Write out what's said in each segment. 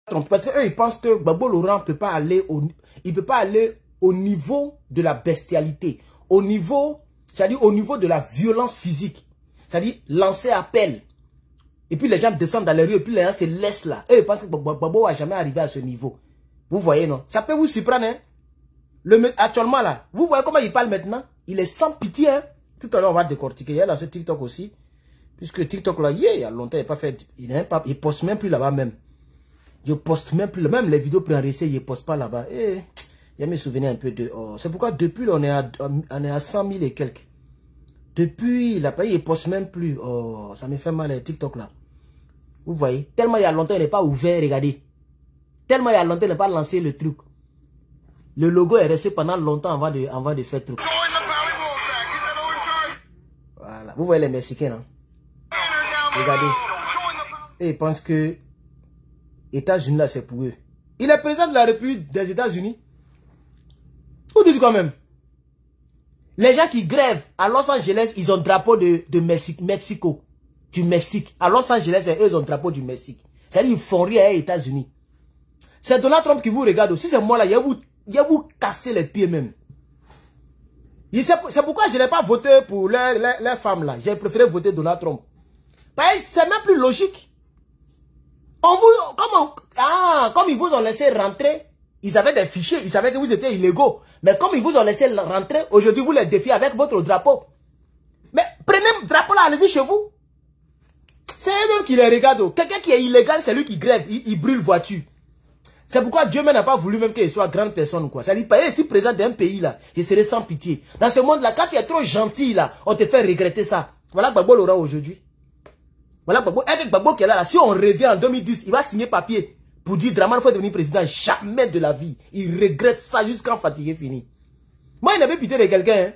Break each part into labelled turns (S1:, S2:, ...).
S1: Parce qu'eux, ils pensent que Gbagbo Laurent peut pas aller il peut pas aller au niveau de la bestialité, au niveau, c'est-à-dire au niveau de la violence physique. C'est-à-dire lancer appel. Et puis les gens descendent dans les rues et puis les gens se laissent là. Eux, ils pensent que Gbagbo va jamais arriver à ce niveau. Vous voyez, non? Ça peut vous surprendre, hein? Actuellement là, vous voyez comment il parle maintenant? Il est sans pitié, hein? Tout à l'heure, on va décortiquer. Il y a lancé TikTok aussi. Puisque TikTok là, il y a longtemps, il n'a pas fait. Il poste même plus là-bas même. Je poste même plus. Même les vidéos pré-enregistrées, il ne poste pas là-bas. Il y a mes souvenirs un peu de. Oh. C'est pourquoi depuis là, on est à 100 000 et quelques. Depuis, il ne poste même plus. Oh, ça me fait mal les TikTok là. Vous voyez? Tellement il y a longtemps, il n'est pas ouvert, regardez. Tellement il y a longtemps, il n'a pas lancé le truc. Le logo est resté pendant longtemps avant de faire le truc. Voilà. Vous voyez les Mexicains, hein? Regardez. Et ils pensent que États-Unis là, c'est pour eux. Il est président de la République des États-Unis. Vous dites quand même. Les gens qui grèvent à Los Angeles, ils ont le drapeau de Mexico. Du Mexique. À Los Angeles, eux, ils ont le drapeau du Mexique. C'est-à-dire qu'ils font rire aux États-Unis. C'est Donald Trump qui vous regarde. Si c'est moi là, il va vous casser les pieds même. C'est pourquoi je n'ai pas voté pour les femmes là. J'ai préféré voter Donald Trump. C'est même plus logique. Comme ils vous ont laissé rentrer, ils avaient des fichiers, ils savaient que vous étiez illégaux. Mais comme ils vous ont laissé rentrer, aujourd'hui vous les défiez avec votre drapeau. Mais prenez le drapeau là, allez-y chez vous. C'est eux-mêmes qui les regardent. Quelqu'un qui est illégal, c'est lui qui grève, il brûle voiture. C'est pourquoi Dieu même n'a pas voulu même qu'il soit grande personne, quoi. C'est-à-dire, si président d'un pays, là, il serait sans pitié. Dans ce monde-là, quand tu es trop gentil, là, on te fait regretter ça. Voilà Gbagbo Laurent aujourd'hui. Voilà Gbagbo. Avec Gbagbo qui est là, si on revient en 2010, il va signer papier pour dire Dramane faut devenir président. Jamais de la vie. Il regrette ça jusqu'en fatigué fini. Moi, il n'avait pitié de quelqu'un, hein.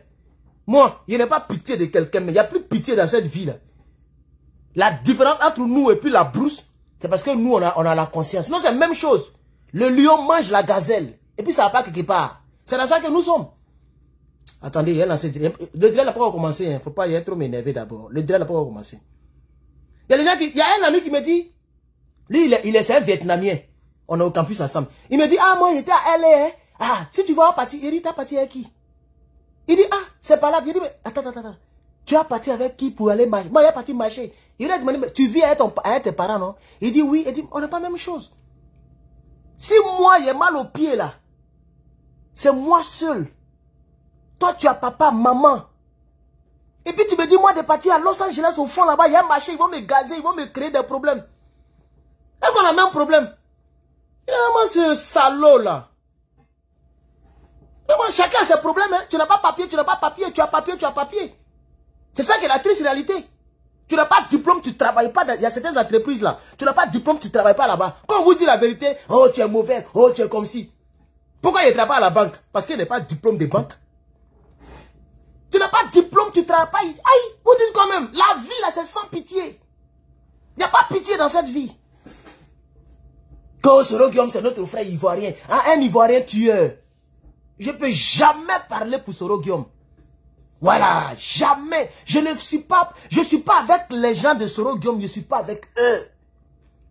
S1: Moi, il n'y a pas pitié de quelqu'un, mais il n'y a plus pitié dans cette vie-là. La différence entre nous et puis la brousse, c'est parce que nous, on a la conscience. Sinon, c'est la même chose. Le lion mange la gazelle. Et puis ça va pas quelque part. C'est dans ça que nous sommes. Attendez, il y a lancé. Le drill n'a pas commencé. Il ne faut pas y être trop m'énerver d'abord. Le drill n'a pas commencé. Il y a un ami qui me dit. Lui, c'est un Vietnamien. On est au campus ensemble. Il me dit, ah, moi, j'étais à LA. Hein. Ah, si tu vas partir, il dit, t'as parti avec qui? Il dit, ah, c'est pas là. Il dit, mais attends. Tu as parti avec qui pour aller marcher? Moi, il est parti marcher. Il a demandé, mais tu vis avec tes parents, non? Il dit, oui. Il dit, on n'a pas la même chose. Si moi, j'ai mal au pied là, c'est moi seul. Toi, tu as papa, maman. Et puis tu me dis, moi, de partir à Los Angeles au fond là-bas, il y a un marché, ils vont me gazer, ils vont me créer des problèmes. Est-ce qu'on a le même problème? Il y a vraiment ce salaud là. Vraiment, chacun a ses problèmes. Hein. Tu n'as pas papier, tu n'as pas papier, tu as papier, tu as papier. C'est ça qui est la triste réalité. Tu n'as pas de diplôme, tu ne travailles pas. Il y a certaines entreprises là. Tu n'as pas de diplôme, tu ne travailles pas là-bas. Quand on vous dit la vérité, oh tu es mauvais, oh tu es comme si. Pourquoi il ne travaille pas à la banque? Parce qu'il n'a pas de diplôme de banque. Tu n'as pas de diplôme, tu ne travailles pas. Aïe, vous dites quand même, la vie là c'est sans pitié. Il n'y a pas pitié dans cette vie. Quand Soro Guillaume c'est notre frère ivoirien. Hein, un ivoirien tueur. Je ne peux jamais parler pour Soro Guillaume. Voilà, jamais. Je suis pas avec les gens de Soro Guillaume, je ne suis pas avec eux.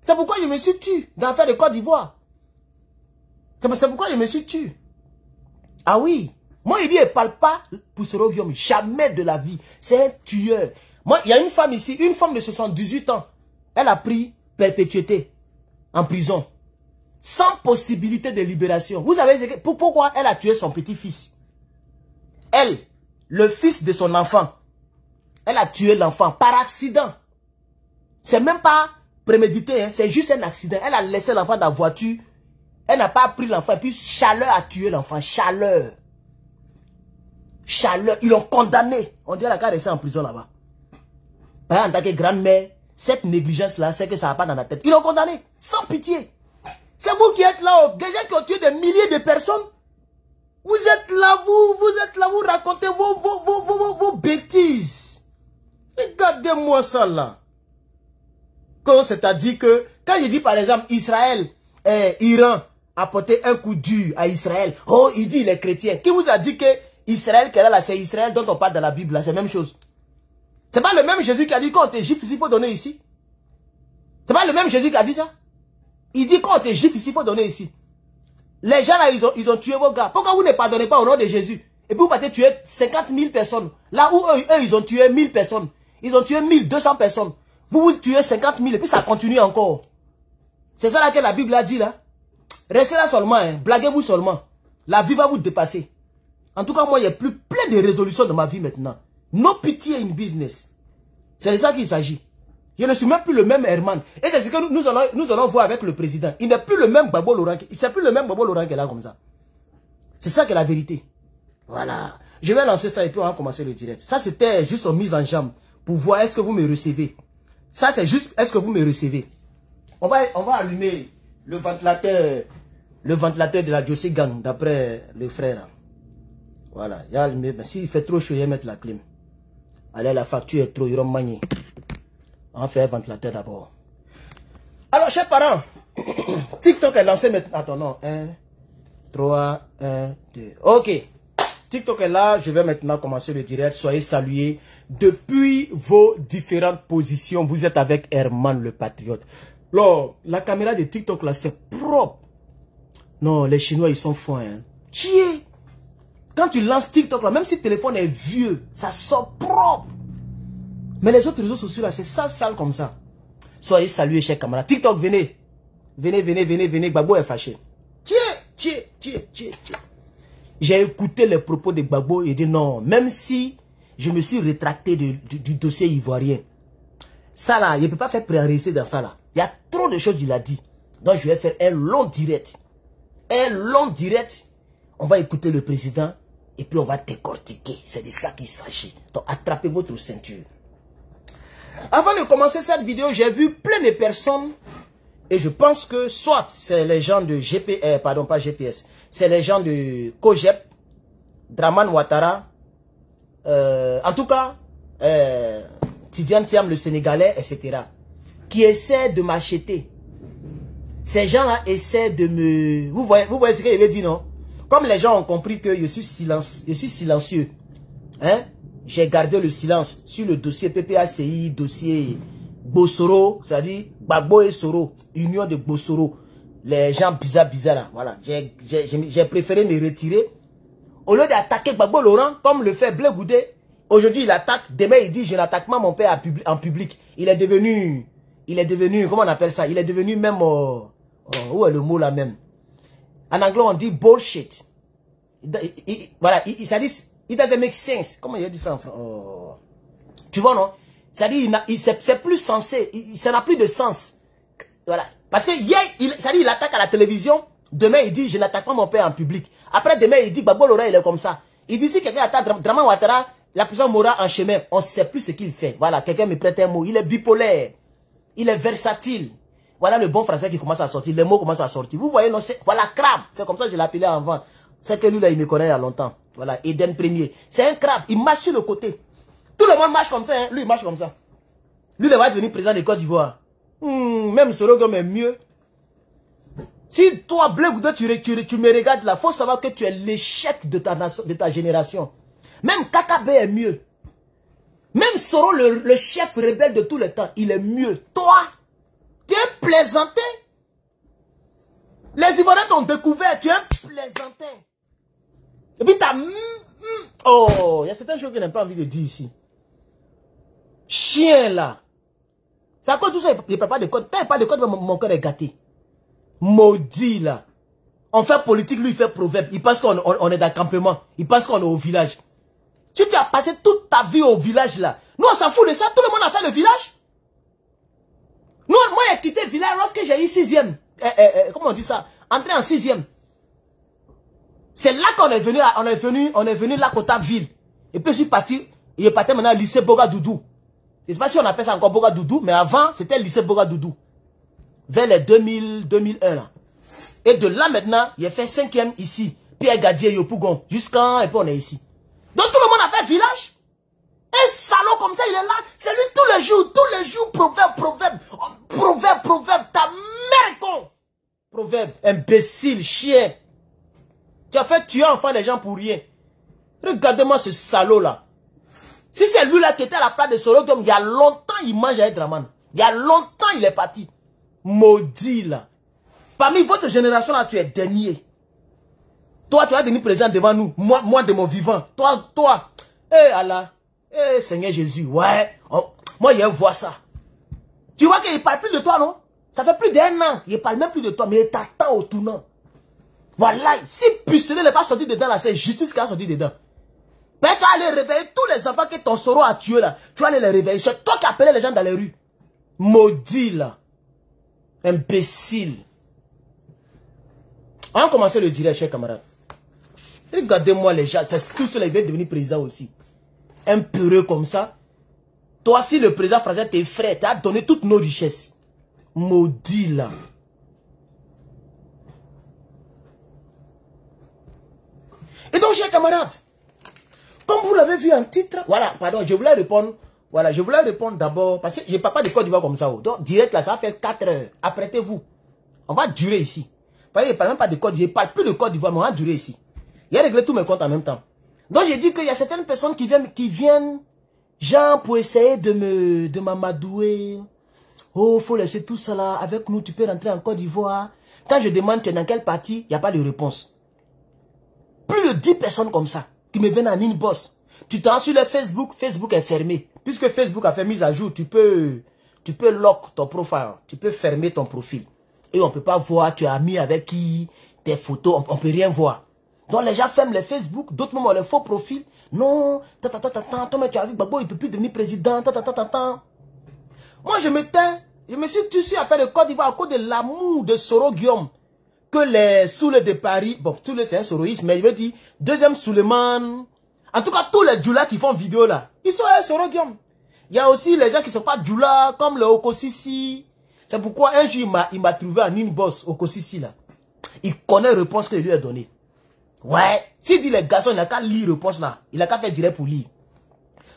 S1: C'est pourquoi je me suis tué dans l'affaire de Côte d'Ivoire. C'est pourquoi je me suis tué. Ah oui, moi il dit, il ne parle pas pour Soro Guillaume, jamais de la vie. C'est un tueur. Moi, il y a une femme ici, une femme de 78 ans. Elle a pris perpétuité en prison. Sans possibilité de libération. Vous savez pourquoi elle a tué son petit-fils? Elle, le fils de son enfant, elle a tué l'enfant par accident. C'est même pas prémédité, hein, c'est juste un accident. Elle a laissé l'enfant dans la voiture. Elle n'a pas pris l'enfant. Et puis Chaleur a tué l'enfant. Chaleur. Ils l'ont condamné. On dirait qu'elle reste en prison là-bas. En tant que grand-mère, cette négligence-là, c'est que ça va pas dans la tête. Ils l'ont condamné. Sans pitié. C'est vous qui êtes là, des gens qui ont tué des milliers de personnes. Vous êtes là, vous racontez vos bêtises. Regardez-moi ça là. C'est-à-dire que, quand je dis par exemple, Israël, Iran a porté un coup dur à Israël. Oh, il dit les chrétiens. Qui vous a dit que Israël, c'est Israël dont on parle dans la Bible là, c'est la même chose. C'est pas le même Jésus qui a dit quand t'es juif, il faut donner ici. C'est pas le même Jésus qui a dit ça. Il dit quand t'es juif ici, il faut donner ici. Les gens là, ils ont tué vos gars. Pourquoi vous ne pardonnez pas au nom de Jésus? Et puis vous partez tuer 50 000 personnes. Là où eux, ils ont tué 1000 personnes. Ils ont tué 1200 personnes. Vous tuez 50 000 et puis ça continue encore. C'est ça là que la Bible a dit là. Restez là seulement, hein. Blaguez-vous seulement. La vie va vous dépasser. En tout cas, moi, il y a plus plein de résolutions dans ma vie maintenant. No pity in business. C'est de ça qu'il s'agit. Je ne suis même plus le même Herman. Et c'est ce que nous allons voir avec le président. Il n'est plus le même Gbagbo Laurent. Il n'est plus le même Gbagbo Laurent qui est là comme ça. C'est ça qui est la vérité. Voilà. Je vais lancer ça et puis on va commencer le direct. Ça, c'était juste une mise en jambe pour voir est-ce que vous me recevez. Ça, c'est juste est-ce que vous me recevez. On va allumer le ventilateur de la Diocé Gang d'après le frère. Voilà. Il a allumé. Mais s'il fait trop chaud, il va mettre la clim. Allez, la facture est trop, ils vont manier. On fait un ventilateur d'abord. Alors, chers parents, TikTok est lancé maintenant. Attends, non. 1, 3, 1, 2. Ok. TikTok est là. Je vais maintenant commencer le direct. Soyez salués. Depuis vos différentes positions, vous êtes avec Herman le Patriote. Alors, la caméra de TikTok là, c'est propre. Non, les Chinois, ils sont fins. Hein. Chier. Quand tu lances TikTok là, même si le téléphone est vieux, ça sort propre. Mais les autres réseaux sociaux là, c'est sale comme ça. Soyez salués, chers camarades. TikTok, venez. Venez. Gbagbo est fâché. Tiens. J'ai écouté les propos de Gbagbo et dit non, même si je me suis rétracté du dossier ivoirien, ça là, il ne peut pas faire préarrêter dans ça là. Il y a trop de choses qu'il a dit. Donc je vais faire un long direct. On va écouter le président et puis on va décortiquer. C'est de ça qu'il s'agit. Donc attrapez votre ceinture. Avant de commencer cette vidéo, j'ai vu plein de personnes et je pense que soit c'est les gens de GPS, c'est les gens de Kojep, Draman Ouattara, en tout cas, Tidiane Thiam le Sénégalais, etc., qui essaient de m'acheter. Ces gens-là essaient de me... Vous voyez ce qu'il veut dire, non? Comme les gens ont compris que je suis silencieux, hein? J'ai gardé le silence sur le dossier PPACI, dossier Bossoro, c'est-à-dire Gbagbo et Soro, union de Bossoro. Les gens bizarres là, voilà. J'ai préféré me retirer. Au lieu d'attaquer Gbagbo Laurent, comme le fait Blé Goudé, aujourd'hui il attaque, demain il dit je n'attaque pas mon père en public. Il est devenu, comment on appelle ça? Il est devenu même, où est le mot là même? En anglais on dit bullshit. Voilà, ça dit... It doesn't make sense. Comment il a dit ça en français? Oh. Tu vois, non? C'est-à-dire, c'est plus sensé. Ça n'a plus de sens. Voilà. Parce que hier, il attaque à la télévision. Demain, il dit, je n'attaque pas mon père en public. Après, demain, il dit, Gbagbo Laurent, il est comme ça. Il dit, si quelqu'un attaque Draman Ouattara, la personne mourra en chemin. On ne sait plus ce qu'il fait. Voilà, quelqu'un me prête un mot. Il est bipolaire. Il est versatile. Voilà le bon français qui commence à sortir. Les mots commencent à sortir. Vous voyez, non? Voilà, crabe. C'est comme ça que je l'appelais avant. C'est que lui, là, il me connaît il y a longtemps. Voilà, Eden Premier. C'est un crabe. Il marche sur le côté. Tout le monde marche comme ça. Hein. Lui, il marche comme ça. Lui, il va devenir président de Côte d'Ivoire. Même Sorogom est mieux. Si toi, Blé Goudé, tu me regardes là, il faut savoir que tu es l'échec de ta génération. Même KKB est mieux. Même Soro, le chef rebelle de tous les temps, il est mieux. Toi, tu es plaisantin. Les Ivoiriens t'ont découvert, tu es un plaisantin. Et puis t'as... Oh, il y a certaines choses que je n'ai pas envie de dire ici. Chien là. C'est à cause de tout ça, il ne parle pas de code. Quand il parle de code, mon cœur est gâté. Maudit là. On fait politique, lui il fait proverbe. Il pense qu'on est dans le campement. Il pense qu'on est au village. Tu as passé toute ta vie au village là. Nous on s'en fout de ça. Tout le monde a fait le village. Nous, moi j'ai quitté le village lorsque j'ai eu 6e. Comment on dit ça? Entré en 6e. C'est là qu'on est venu, on est venu là côté ville. Et puis je suis parti, il est parti maintenant au lycée Boga-Doudou. Je ne sais pas si on appelle ça encore Boga-Doudou, mais avant c'était le lycée Boga-Doudou. Vers les 2001 là. Et de là maintenant, il a fait 5e ici. Pierre Gadier, Yopougon, jusqu'à, et puis on est ici. Donc tout le monde a fait village. Un salaud comme ça, il est là. C'est lui tous les jours, proverbe, ta mère con. Proverbe, imbécile, chien. Tu as fait tuer enfin les gens pour rien. Regardez-moi ce salaud là. Si c'est lui là qui était à la place de Sorogom, il y a longtemps il mange avec Draman. Il y a longtemps il est parti. Maudit là. Parmi votre génération là, tu es dernier. Toi, tu vas devenir président devant nous. Moi de mon vivant. Toi. Allah. Seigneur Jésus. Ouais. Oh, moi, je vois ça. Tu vois qu'il ne parle plus de toi, non? Ça fait plus d'1 an. Il ne parle même plus de toi, mais il t'attend au tournant. Voilà. Si pistolet n'est pas sorti dedans, là, c'est justice qui a sorti dedans. Mais tu vas aller réveiller tous les enfants que ton soro a tués, là. Tu vas aller les réveiller. C'est toi qui appelais les gens dans les rues. Maudit, là. Imbécile. On va commencer le direct, chers camarades. Regardez-moi les gens. C'est tout cela, il vient devenir président aussi. Un peureux comme ça. Toi, si le président français, tes frères, t'as donné toutes nos richesses. Maudit, là. Et donc, chers camarades, comme vous l'avez vu en titre, voilà, pardon, je voulais répondre. Voilà, je voulais répondre d'abord, parce que je ne parle pas de Côte d'Ivoire comme ça. Donc, direct là, ça va faire 4 heures. Apprêtez-vous. On va durer ici. Parce que je ne parle même pas de Côte d'Ivoire, je ne parle plus de Côte d'Ivoire, mais on va durer ici. Il a réglé tous mes comptes en même temps. Donc, j'ai dit qu'il y a certaines personnes qui viennent, genre, pour essayer de m'amadouer. Oh, faut laisser tout ça là, avec nous, tu peux rentrer en Côte d'Ivoire. Quand je demande tu es dans quelle partie, il n'y a pas de réponse. Plus de 10 personnes comme ça, qui me viennent en inbox. Tu t'en sur le Facebook, Facebook est fermé. Puisque Facebook a fait mise à jour, tu peux lock ton profil, tu peux fermer ton profil. Et on ne peut pas voir, tu as mis avec qui, tes photos, on ne peut rien voir. Donc les gens ferment les Facebook, d'autres moments les faux profils. Non, toi mais tu as vu, Gbagbo, il ne peut plus devenir président, Moi je me suis tué à faire le Côte d'Ivoire à cause de l'amour de Soro Guillaume. Que les Soulé de Paris, bon, Soulé c'est un soroïste, mais je veux dire, deuxième Souleymane. En tout cas, tous les djoulas qui font vidéo là, ils sont un Soro Guillaume. Il y a aussi les gens qui ne sont pas djoulas, comme le Okosisi. C'est pourquoi un jour, il m'a trouvé en inbox, Okosisi là. Il connaît la réponse que je lui ai donnée. Ouais, s'il dit les garçons, il n'a qu'à lire la réponse là. Il n'a qu'à faire direct pour lire.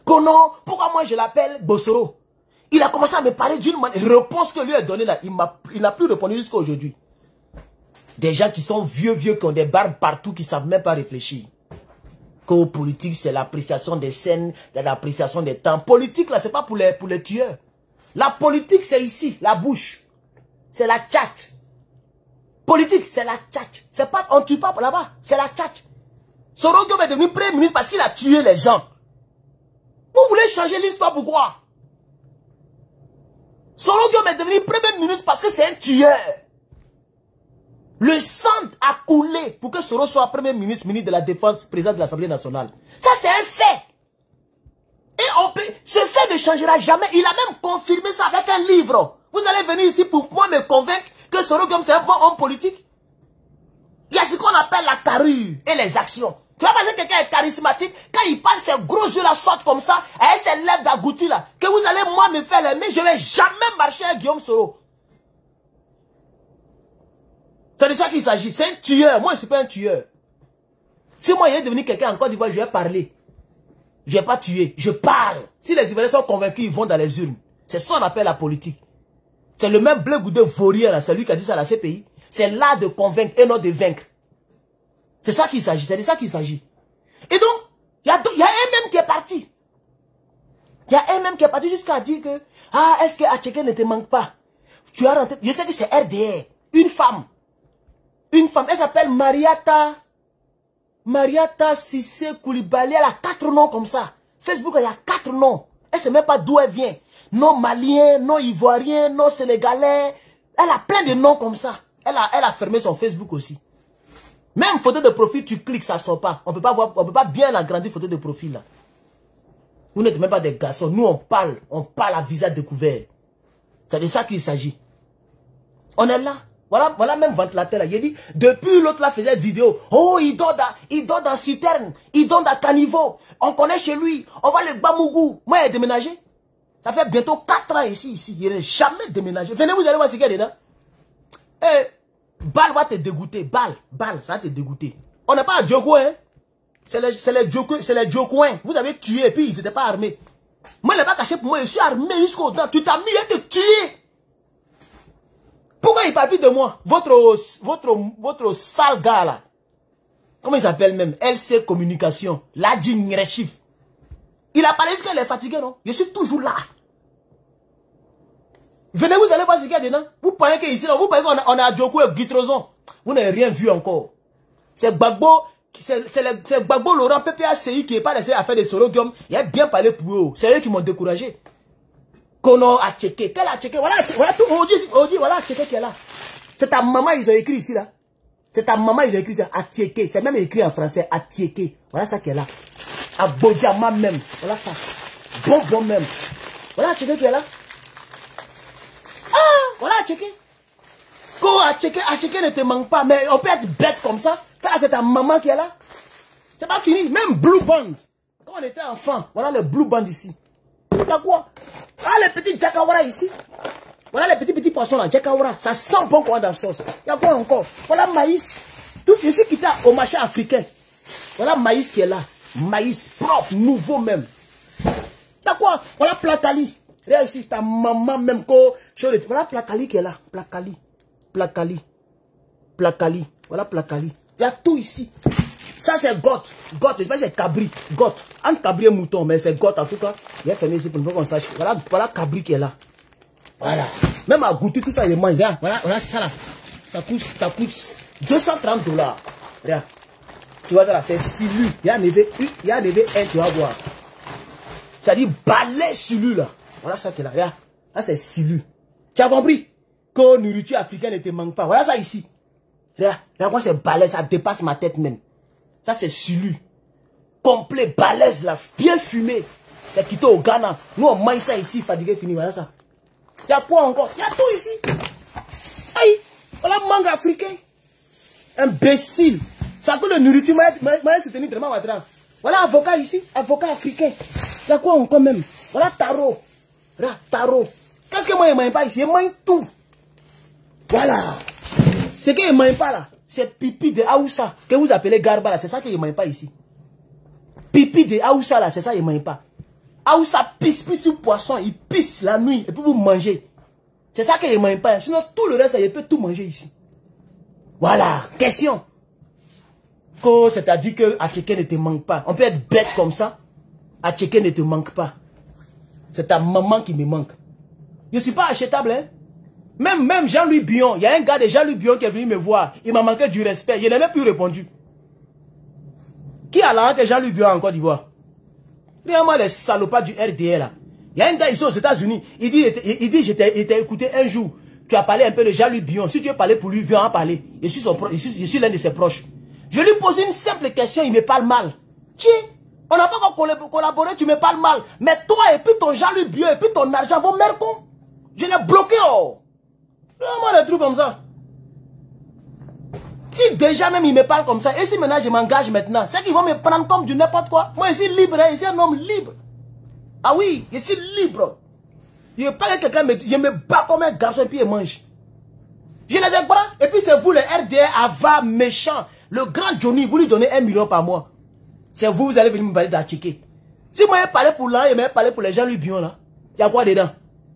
S1: Que non, pourquoi moi je l'appelle Bossoro? Il a commencé à me parler d'une réponse que lui a donnée là. Il n'a plus répondu jusqu'à aujourd'hui. Des gens qui sont vieux, qui ont des barbes partout, qui ne savent même pas réfléchir. Que politique, c'est l'appréciation des scènes, l'appréciation des temps. Politique, là, c'est pas pour les tueurs. La politique, c'est ici, la bouche. C'est la tchatch. Politique, c'est la tchatch. C'est pas, on tue pas là-bas, c'est la tchatch. Soro Guillaume est devenu premier ministre parce qu'il a tué les gens. Vous voulez changer l'histoire, pourquoi? Soro Guillaume est devenu premier ministre parce que c'est un tueur. Le sang a coulé pour que Soro soit premier ministre, ministre de la Défense, président de l'Assemblée nationale. Ça, c'est un fait. Et ce fait ne changera jamais. Il a même confirmé ça avec un livre. Vous allez venir ici pour moi me convaincre que Soro Guillaume, c'est un bon homme politique. Il y a ce qu'on appelle la carrure et les actions. Tu vas penser que quelqu'un est charismatique, quand il parle, ses gros yeux la sortent comme ça, avec ses lèvres d'agouti là, que vous allez moi me faire les mains, je ne vais jamais marcher avec Guillaume Soro. C'est de ça qu'il s'agit. C'est un tueur. Moi, je ne suis pas un tueur. Si moi, il est devenu quelqu'un en Côte d'Ivoire, je vais parler. Je ne vais pas tuer. Je parle. Si les Ivoiriens sont convaincus, ils vont dans les urnes. C'est ça qu'on appelle la politique. C'est le même Bleu Goudé vaurien, là. C'est lui qui a dit ça à la CPI. C'est l'art de convaincre et non de vaincre. C'est ça qu'il s'agit. C'est de ça qu'il s'agit. Et donc, il y a un même qui est parti. Il y a un même qui est parti jusqu'à dire que, ah, est-ce que Acheke ne te manque pas? Tu as rentré. Je sais que c'est RDR. Une femme. Une femme, elle s'appelle Mariata Sissé Koulibaly. Elle a 4 noms comme ça. Facebook, il y a 4 noms. Elle ne sait même pas d'où elle vient. Non malien, non ivoirien, non sénégalais. Elle a plein de noms comme ça. Elle a fermé son Facebook aussi. Même photo de profil, tu cliques, ça ne sort pas. On ne peut pas voir, on peut pas bien agrandir photo de profil là. Vous n'êtes même pas des garçons. Nous, on parle à visage découvert. C'est de ça qu'il s'agit. On est là. Voilà même ventilateur là. Il dit, depuis l'autre là faisait vidéo. Oh, il dort dans citerne. Il dort dans caniveau. On connaît chez lui. On va le Bamougou. Moi, il a déménagé. Ça fait bientôt 4 ans ici. Il n'a jamais déménagé. Venez, vous allez voir ce qu'il y a dedans. Balle va te dégoûter. Balle, ça va te dégoûter. On n'est pas à Djoko, hein. C'est les Djokoins. Vous avez tué et puis ils n'étaient pas armés. Moi, il n'est pas caché pour moi. Je suis armé jusqu'au dents. Tu t'as mis à te tuer. Pourquoi il parle plus de moi? Votre sale gars là. Comment il s'appelle même? LC Communication. Ladji Ngrechif. Il a parlé jusqu'à qu'il est fatigué, non? Je suis toujours là. Venez, vous allez voir ce qu'il y a dedans. Vous pensez qu'ici, vous pensez qu'on a Djoko et Guitrozon. Vous n'avez rien vu encore. C'est Gbagbo, c'est Gbagbo Laurent PPACI qui n'est pas laissé à faire des sorogiums. Il a bien parlé pour eux. C'est eux qui m'ont découragé. Kono a checké. Quel a checké? Voilà tout. On dit, voilà checké qui est là. C'est ta maman, ils ont écrit ici là. C'est ta maman, ils ont écrit ça. A checké. C'est même écrit en français. A checké. Voilà ça qui est là. À Bodjama même. Voilà ça. Bon même. Voilà checké qui est là. Ah, voilà checké. Quand à checker ne te manque pas, mais on peut être bête comme ça. Ça, c'est ta maman qui est là. C'est pas fini. Même Blue Band. Quand on était enfant, voilà le Blue Band ici. Il y a quoi? Ah, les petits Jakawara ici. Voilà les petits poissons là, Jakawara. Ça sent bon quoi dans la sauce. Il y a quoi encore? Voilà maïs. Tout ici qui t'a au marché africain. Voilà maïs qui est là. Maïs propre, nouveau même. Il y a quoi? Voilà Placali. Regarde ici, ta maman même. Voilà Placali qui est là. Placali. Voilà Placali. Il y a tout ici. Ça c'est Goth. Je sais pas si c'est Cabri. Goth. Entre Cabri et mouton, mais c'est Goth en tout cas. Il a fermé ici pour qu'on sache. Voilà Cabri qui est là. Voilà. Même à goûter tout ça, il mange. Voilà ça là. Ça coûte 230 $. Regarde. Tu vois ça là, c'est Silu. Il y a levé un, tu vas voir. Ça dit balai Silu là. Voilà ça qui est là. Regarde. Là c'est Silu. Tu as compris? Que nourriture africaine ne te manque pas. Voilà ça ici. Regarde, moi c'est balèze, ça dépasse ma tête même. Ça c'est Silu. Complet, balèze là, bien fumé. C'est quitté au Ghana. Nous on mange ça ici, fatigué, fini. Voilà ça. Il y a quoi encore? Il y a tout ici. Aïe, voilà mangue africain. Imbécile. Ça coûte de nourriture, moi c'est tenu vraiment matran. Voilà avocat ici, avocat africain. Il y a quoi encore même? Voilà taro. Regarde, taro. Qu'est-ce que moi je ne mange pas ici? Je mange tout. Voilà. Ce que je ne mange pas là, c'est pipi de Aoussa, que vous appelez garba là, c'est ça que je ne mange pas ici. Pipi de Aoussa là, c'est ça que je ne mange pas. Aoussa pisse sur poisson, il pisse la nuit et puis vous mangez. C'est ça que je ne mange pas. Sinon tout le reste, je peux tout manger ici. Voilà. Question. C'est-à-dire que Atcheke ne te manque pas. On peut être bête comme ça. Atcheke ne te manque pas. C'est ta maman qui me manque. Je ne suis pas achetable, hein. Même Jean-Louis Bion, il y a un gars de Jean-Louis Bion qui est venu me voir. Il m'a manqué du respect. Je n'ai même plus répondu. Qui a la honte de Jean-Louis Bion en Côte d'Ivoire? Regarde-moi les salopards du RDL là. Il y a un gars ici aux États-Unis. Il dit je t'ai écouté un jour. Tu as parlé un peu de Jean-Louis Bion. Si tu veux parler pour lui, viens en parler. Je suis l'un de ses proches. Je lui pose une simple question, il me parle mal. Tiens, on n'a pas encore collaboré, tu me parles mal. Mais toi et puis ton Jean-Louis Bion et puis ton argent vont mercon. Je l'ai bloqué, oh. Vraiment des trucs comme ça. Si déjà même il me parle comme ça, et si maintenant je m'engage maintenant, c'est qu'ils vont me prendre comme du n'importe quoi. Moi je suis libre, hein, je suis un homme libre. Ah oui, je suis libre. Je veux pas que quelqu'un me dise, je me bats comme un garçon et puis il mange. Je les ai bras, et puis c'est vous le RDR Ava méchant. Le grand Johnny, vous lui donnez 1 million par mois. C'est vous, vous allez venir me parler d'Atcheke. Si moi je parlé pour là, je vais parler pour les gens lui Bion là. Il y a quoi dedans?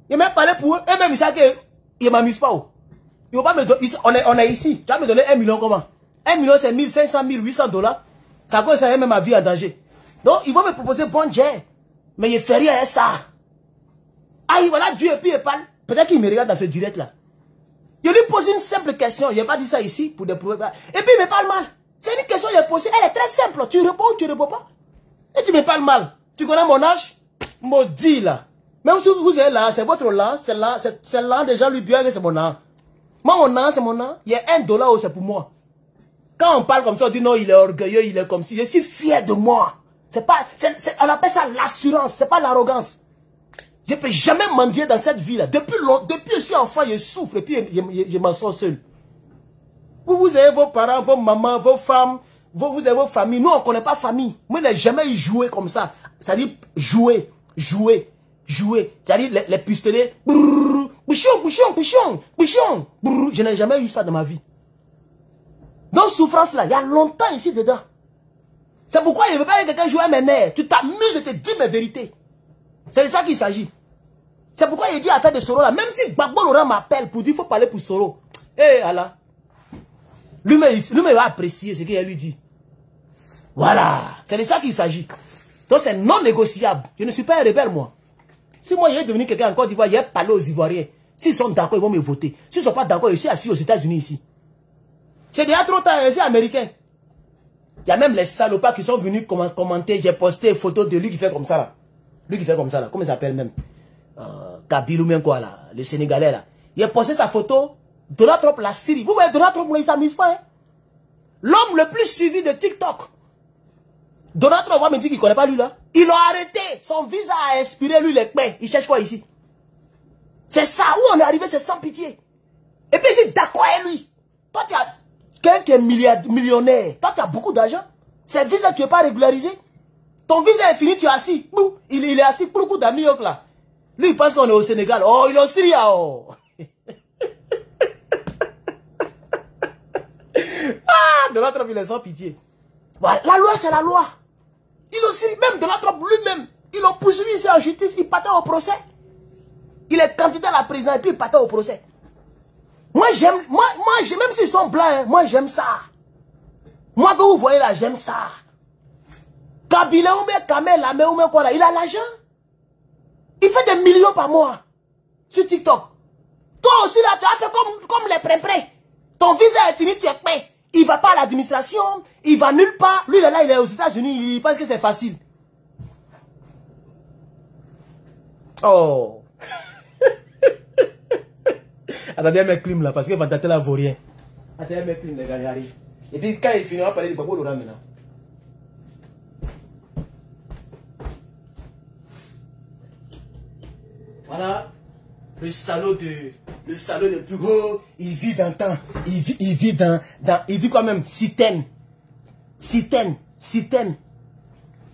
S1: Je vais parler pour eux, et même ils savent qu'ils ne m'amusent pas. Ils vont pas me donner, on est ici. Tu vas me donner 1 million comment? 1 million c'est 1500, 1800 $. Ça cause ça met ma vie en danger. Donc ils vont me proposer bon jet. Mais il fait rien à ça. Ah voilà Dieu et puis il parle. Peut-être qu'il me regarde dans ce direct là. Je lui pose une simple question. Je n'ai pas dit ça ici pour des preuves. Et puis il me parle mal. C'est une question que je pose. Elle est très simple. Tu réponds ou tu ne réponds pas? Et tu me parles mal. Tu connais mon âge? Maudit là. Même si vous êtes là, c'est votre là. C'est là déjà lui bien que c'est mon âge. Moi, mon âge, c'est mon âge. Il y a 1 $, c'est pour moi. Quand on parle comme ça, on dit non, il est orgueilleux, il est comme si. Je suis fier de moi. C'est pas, on appelle ça l'assurance, c'est pas l'arrogance. Je ne peux jamais mendier dans cette vie-là. Depuis que je suis enfant, je souffre et puis je m'en sors seul. Vous avez vos parents, vos mamans, vos femmes, vous avez vos familles. Nous, on ne connaît pas famille. Moi, je n'ai jamais joué comme ça. C'est-à-dire jouer. C'est-à-dire les pistolets. Bouchon. Je n'ai jamais eu ça dans ma vie. Donc, souffrance là, il y a longtemps ici dedans. C'est pourquoi je ne veux pas que quelqu'un joue à mes nerfs. Tu t'amuses, je te dis mes vérités. C'est de ça qu'il s'agit. C'est pourquoi il dit à faire de Soro là. Même si Gbagbo Laurent m'appelle pour dire qu'il faut parler pour Soro. Eh, Allah. Lui-même va apprécier ce qu'il lui dit. Voilà. C'est de ça qu'il s'agit. Donc c'est non négociable. Je ne suis pas un rebelle, moi. Si moi, il est devenu quelqu'un en Côte d'Ivoire, il a parlé aux Ivoiriens. S'ils sont d'accord, ils vont me voter. S'ils ne sont pas d'accord, ils sont assis aux États-Unis ici. C'est déjà trop tard, c'est américain. Il y a même les salopards qui sont venus commenter. J'ai posté une photo de lui qui fait comme ça là. Lui qui fait comme ça là. Comment il s'appelle même? Kabila ou même quoi là. Le Sénégalais là. Il a posté sa photo. Donald Trump, la Syrie. Vous voyez, Donald Trump, il ne s'amuse pas. Hein? L'homme le plus suivi de TikTok. Donald Trump va me dire qu'il ne connaît pas lui là. Ils l'ont arrêté. Son visa a expiré, lui, les pains. Il cherche quoi ici? C'est ça. Où on est arrivé, c'est sans pitié. Et puis c'est d'accord avec lui. Toi, tu as quelques millionnaires. Toi, tu as beaucoup d'argent. Ces visas, tu n'es pas régularisé. Ton visa est fini, tu es assis. Il est assis pour le coup d'à New York là. Lui, il pense qu'on est au Sénégal. Oh, il est au Syrie. Oh. Ah, Donald Trump, il est sans pitié. Voilà, la loi, c'est la loi. Il aussi, même Donald Trump lui-même, ils l'ont poursuivi ici en justice, il partait au procès. Il est candidat à la présidence et puis il partait au procès. Moi, j'aime, même s'ils sont blancs, hein, moi, j'aime ça. Moi, que vous voyez là, j'aime ça. Kabila ou même Kamel, la ou même quoi là, il a l'argent. Il fait des millions par mois sur TikTok. Toi aussi là, tu as fait comme les prêts. Ton visa est fini, tu es prêt. Il ne va pas à l'administration, il va nulle part. Lui, là, il est aux États-Unis, il pense que c'est facile. Oh. Attendez, mes clims là, parce que Vandaté là vaut rien. Attendez, mes clims, les gars, il arrive. Et puis, quand il finira par parler de Babo Laurent maintenant. Voilà. Le salaud de plus gros, il vit dans temps. Il vit dans il dit quoi même? Citaine.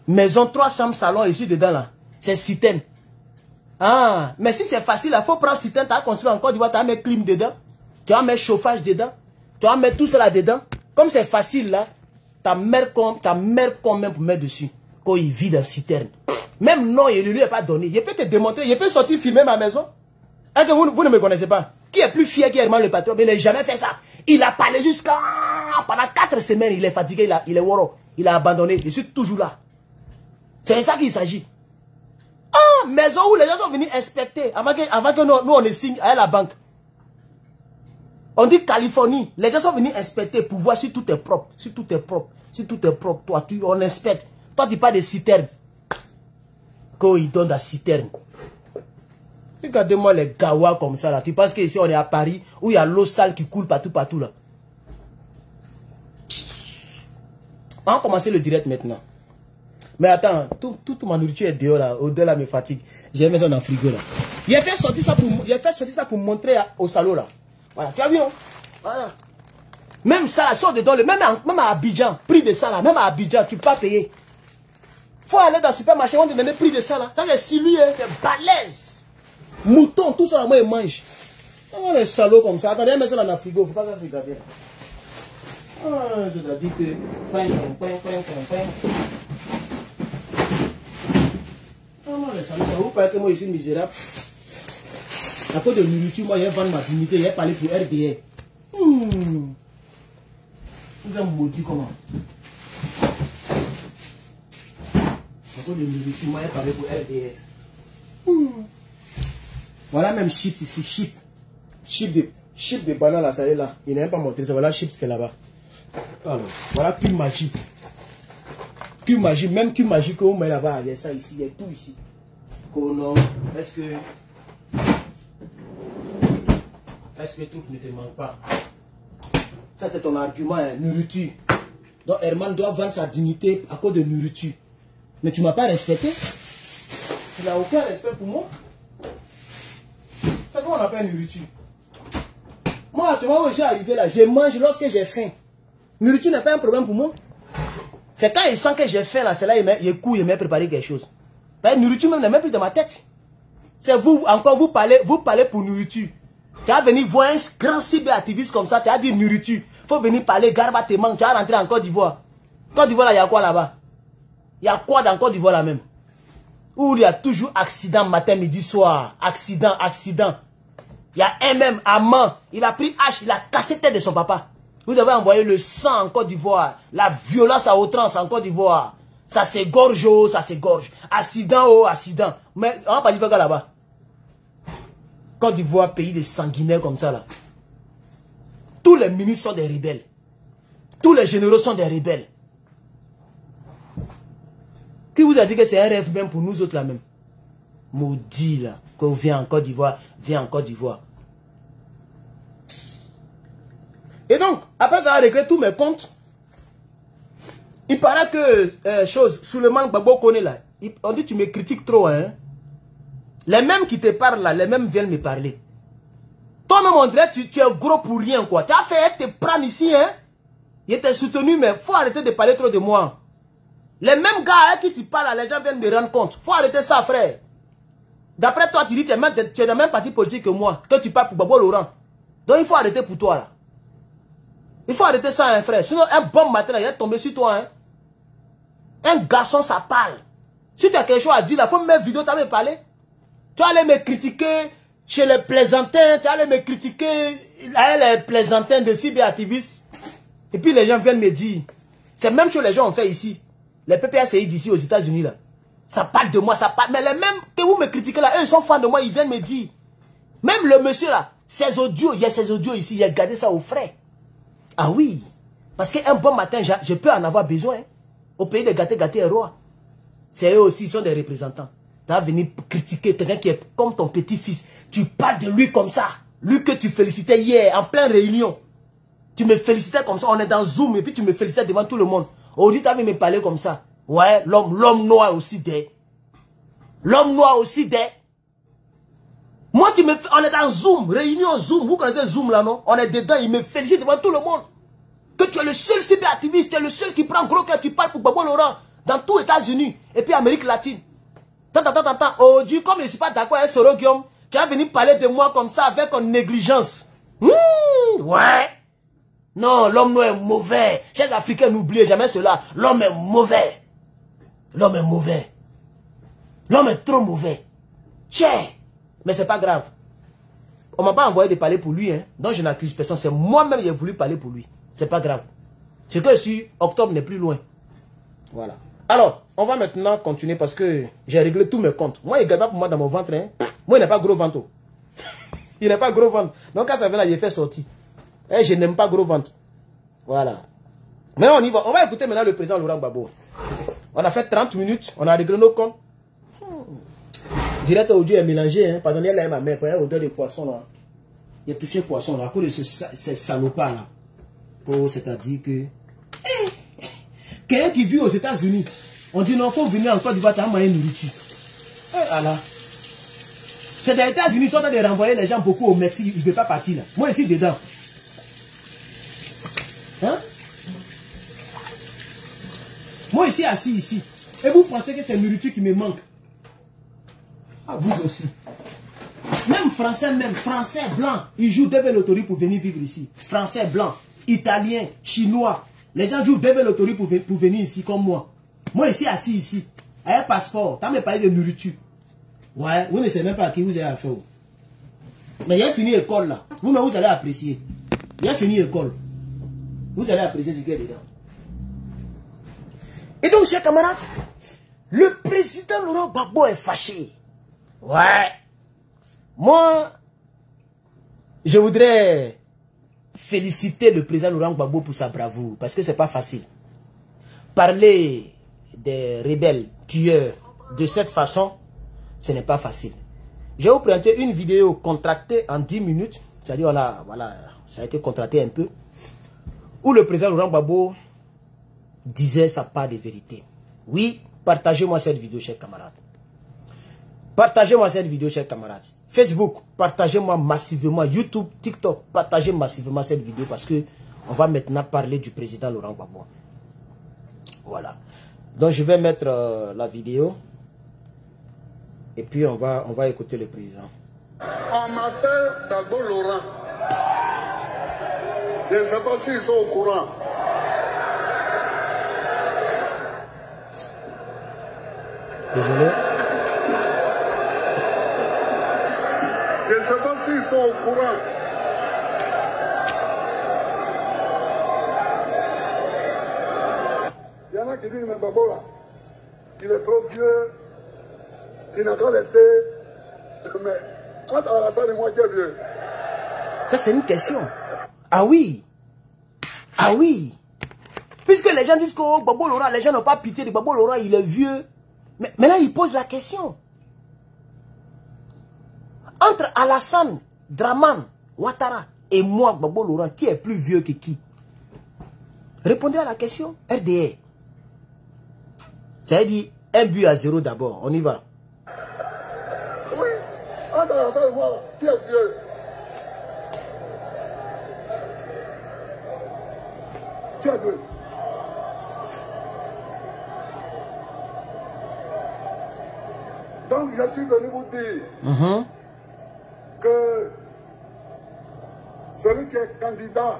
S1: Maison 3 chambres, salon, ici dedans là. C'est citaine. Ah, mais si c'est facile, il faut prendre citaine, tu as construit encore, tu vas mettre clim dedans. Tu vas mettre chauffage dedans. Tu vas mettre tout cela dedans. Comme c'est facile là, ta mère quand même pour mettre dessus. Quand il vit dans citerne. Même non, il ne lui a pas donné. Il peut te démontrer, il peut sortir filmer ma maison. Est-ce que vous ne me connaissez pas? Qui est plus fier, qui est le patron? Mais il n'a jamais fait ça. Il a parlé jusqu'à... Pendant 4 semaines, il est fatigué, il est woro. Il a abandonné. Je suis toujours là. C'est de ça qu'il s'agit. Ah, maison où les gens sont venus inspecter. Avant que nous, on les signe à la banque. On dit Californie. Les gens sont venus inspecter pour voir si tout est propre. Si tout est propre. Si tout est propre. Toi, on inspecte. Toi, tu parles de citerne. Quand il donne la citerne. Regardez-moi les gawas comme ça là. Tu penses qu'ici on est à Paris où il y a l'eau sale qui coule partout là. On va commencer le direct maintenant. Mais attends, toute ma nourriture est dehors là. Au-delà me fatigue. J'ai mis ça dans le frigo là. Il a fait sortir ça pour montrer au salaud là. Voilà, tu as vu non? Voilà. Même ça là, sort dedans, même à Abidjan, prix de ça là, même à Abidjan, tu peux pas payer. Faut aller dans le supermarché, on te donne le prix de ça là. Ça c'est silui, c'est balèze. Mouton, tout ça, moi, ils mangent. Oh, les salauds comme ça. Attendez, mets ça dans le frigo. Faut pas ça se garder. Ah, c'est-à-dire que... Oh non, les salauds. Vous croyez que moi, je suis misérable? À cause de nourriture, moi, j'ai vendu ma dignité. J'ai parlé pour RDR. Vous êtes maudit comment? À cause de nourriture, moi, j'ai parlé pour RDR. Voilà même chips ici, chips de banane là, ça est là. Il n'a même pas montré ça. Voilà chips qui est là-bas. Alors, voilà cube magique. Cube magique, même cube magique que vous mettez là-bas, il y a ça ici, il y a tout ici. Non, est-ce que tout ne te manque pas? Ça c'est ton argument, hein, nourriture. Donc Herman doit vendre sa dignité à cause de nourriture. Mais tu ne m'as pas respecté. Tu n'as aucun respect pour moi. C'est quoi on appelle nourriture? Moi, tu vois où je suis arrivé là, je mange lorsque j'ai faim. Nourriture n'est pas un problème pour moi. C'est quand il sent que j'ai faim là, c'est là il court, il m'a préparé quelque chose. La nourriture même n'est même plus dans ma tête. C'est vous, encore vous parlez pour nourriture. Tu vas venir voir un grand cyberactiviste comme ça, tu vas dire nourriture. Il faut venir parler, garba tes manques, tu vas rentrer en Côte d'Ivoire. Côte d'Ivoire là, il y a quoi là-bas? Il y a quoi dans Côte d'Ivoire là même? Où il y a toujours accident matin, midi, soir. Accident. Il y a un même amant. Il a pris H, il a cassé la tête de son papa. Vous avez envoyé le sang en Côte d'Ivoire. La violence à outrance en Côte d'Ivoire. Ça s'égorge, oh, ça s'égorge. Accident, oh, accident. Mais on va pas dire quoi là-bas. Côte d'Ivoire, pays de sanguinaires comme ça là. Tous les ministres sont des rebelles. Tous les généraux sont des rebelles. Qui vous a dit que c'est un rêve même pour nous autres là même? Maudit là, qu'on vient en Côte d'Ivoire, viens en Côte d'Ivoire. Et donc, après ça a réglé tous mes comptes. Il paraît que, Souleymane Gbagbo connaît là. On dit tu me critiques trop, hein. Les mêmes qui te parlent là, les mêmes viennent me parler. Toi-même, on dirait tu es gros pour rien, quoi. Tu as fait te prendre ici, hein. Il était soutenu, mais faut arrêter de parler trop de moi. Les mêmes gars à qui tu parles, les gens viennent me rendre compte. Faut arrêter ça, frère. D'après toi, tu dis que tu es dans le même parti politique que moi, que tu parles pour Gbagbo Laurent. Donc il faut arrêter pour toi, là. Il faut arrêter ça, hein, frère. Sinon, un bon matin, là, il est tombé sur toi, hein. Un garçon, ça parle. Si tu as quelque chose à dire, il faut me mettre vidéo, tu as me parlé. Tu vas aller me critiquer chez les plaisantins, tu vas aller me critiquer les plaisantins de cyberactivistes. Et puis les gens viennent me dire, c'est même chose que les gens ont fait ici. Les PPACI d'ici aux États-Unis, là. Ça parle de moi, ça parle. Mais les mêmes que vous me critiquez là, eux, ils sont fans de moi, ils viennent me dire. Même le monsieur là, ses audios, il y a ses audios ici, il a gardé ça au frais. Ah oui. Parce qu'un bon matin, je peux en avoir besoin. Hein. Au pays de gâté et roi. C'est eux aussi, ils sont des représentants. Tu vas venir critiquer quelqu'un qui est comme ton petit-fils. Tu parles de lui comme ça. Lui que tu félicitais hier, en pleine réunion. Tu me félicitais comme ça, on est dans Zoom, et puis tu me félicitais devant tout le monde. Aujourd'hui, tu as me parler comme ça. Ouais, l'homme noir aussi des. L'homme noir aussi des. Moi, on est dans Zoom, réunion Zoom. Vous connaissez Zoom là, non? On est dedans, il me félicite devant tout le monde. Que tu es le seul cyberactiviste, tu es le seul qui prend gros cœur, tu parles pour Gbagbo Laurent. Dans tous les États-Unis, et puis Amérique latine. Aujourd'hui, comme je ne suis pas d'accord avec Soro Guillaume, tu vas venir parler de moi comme ça avec une négligence. Ouais. Non, l'homme noir est mauvais. Chers Africains, n'oubliez jamais cela. L'homme est mauvais. L'homme est mauvais. L'homme est trop mauvais. Cher. Mais c'est pas grave. On m'a pas envoyé de parler pour lui. Hein. Donc je n'accuse personne. C'est moi-même qui ai voulu parler pour lui. C'est pas grave. C'est que si octobre n'est plus loin. Voilà. Alors, on va maintenant continuer parce que j'ai réglé tous mes comptes. Moi, il ne gagne pas pour moi dans mon ventre. Hein. Moi, il n'est pas gros ventre. Il n'est pas gros ventre. Donc quand ça vient là, il fait sortir. Et je n'aime pas gros ventre. Voilà. Maintenant, on y va. On va écouter maintenant le président Laurent Gbagbo. On a fait 30 minutes. On a réglé nos comptes. Je dirais qu'aujourd'hui, il est mélangé. Hein. Pardonnez, là, ma mère. Il y a odeur de poisson là. Il a touché poisson là. À cause de ces salopards là. Oh, c'est-à-dire que... Quelqu'un qui vit aux États-Unis, on dit non, il faut venir en Côte d'Ivoire, t'as moyen de nourriture. Alors, c'est des États-Unis, ils sont en train de renvoyer les gens beaucoup au Mexique, ils ne veulent pas partir là. Moi, ici, dedans. Hein? Moi, ici, assis ici. Et vous pensez que c'est nourriture qui me manque? Ah, vous aussi. Même français blanc, ils jouent des loteries pour venir vivre ici. Français blanc, italien, chinois. Les gens jouent des loteries pour venir ici comme moi. Moi ici, assis ici, avec un passeport, tu as me parlé de nourriture. Ouais, vous ne savez même pas à qui vous avez affaire. Mais il a fini l'école là. Vous-même, vous allez apprécier. Il a fini l'école. Vous allez apprécier ce qu'il y a dedans. Et donc, chers camarades, le président Laurent Gbagbo est fâché. Ouais. Moi, je voudrais féliciter le président Laurent Gbagbo pour sa bravoure, parce que c'est pas facile. Parler des rebelles tueurs de cette façon, ce n'est pas facile. Je vais vous présenter une vidéo contractée en 10 minutes, c'est-à-dire voilà, ça a été contracté un peu, où le président Laurent Gbagbo disait sa part de vérité. Oui, partagez-moi cette vidéo, chers camarades. Partagez-moi cette vidéo, chers camarades. Facebook, partagez-moi massivement. YouTube, TikTok, partagez massivement cette vidéo parce que on va maintenant parler du président Laurent Gbagbo. Voilà. Donc je vais mettre la vidéo et puis on va écouter le président.
S2: On m'appelle Gbagbo Laurent. Je ne sais pas s'ils sont au courant.
S1: Désolé.
S2: Je ne sais pas s'ils sont au courant. Il y en a qui disent, mais Gbagbo là, il est trop vieux, il n'a qu'à laisser. Mais Entre Alassane et moi, qui est vieux?
S1: Ça, c'est une question. Ah oui. Ah oui. Puisque les gens disent que oh, Gbagbo Laurent, les gens n'ont pas pitié de Gbagbo Laurent, il est vieux. Mais là, ils posent la question. Entre Alassane, Dramane, Ouattara et moi, Gbagbo Laurent, qui est plus vieux que qui? Répondez à la question. RDR. Ça veut dire 1-0 d'abord. On y va.
S2: Oui. Entre Alassane et moi, qui est vieux? Qui est vieux? Donc, je suis venu vous dire que celui qui est candidat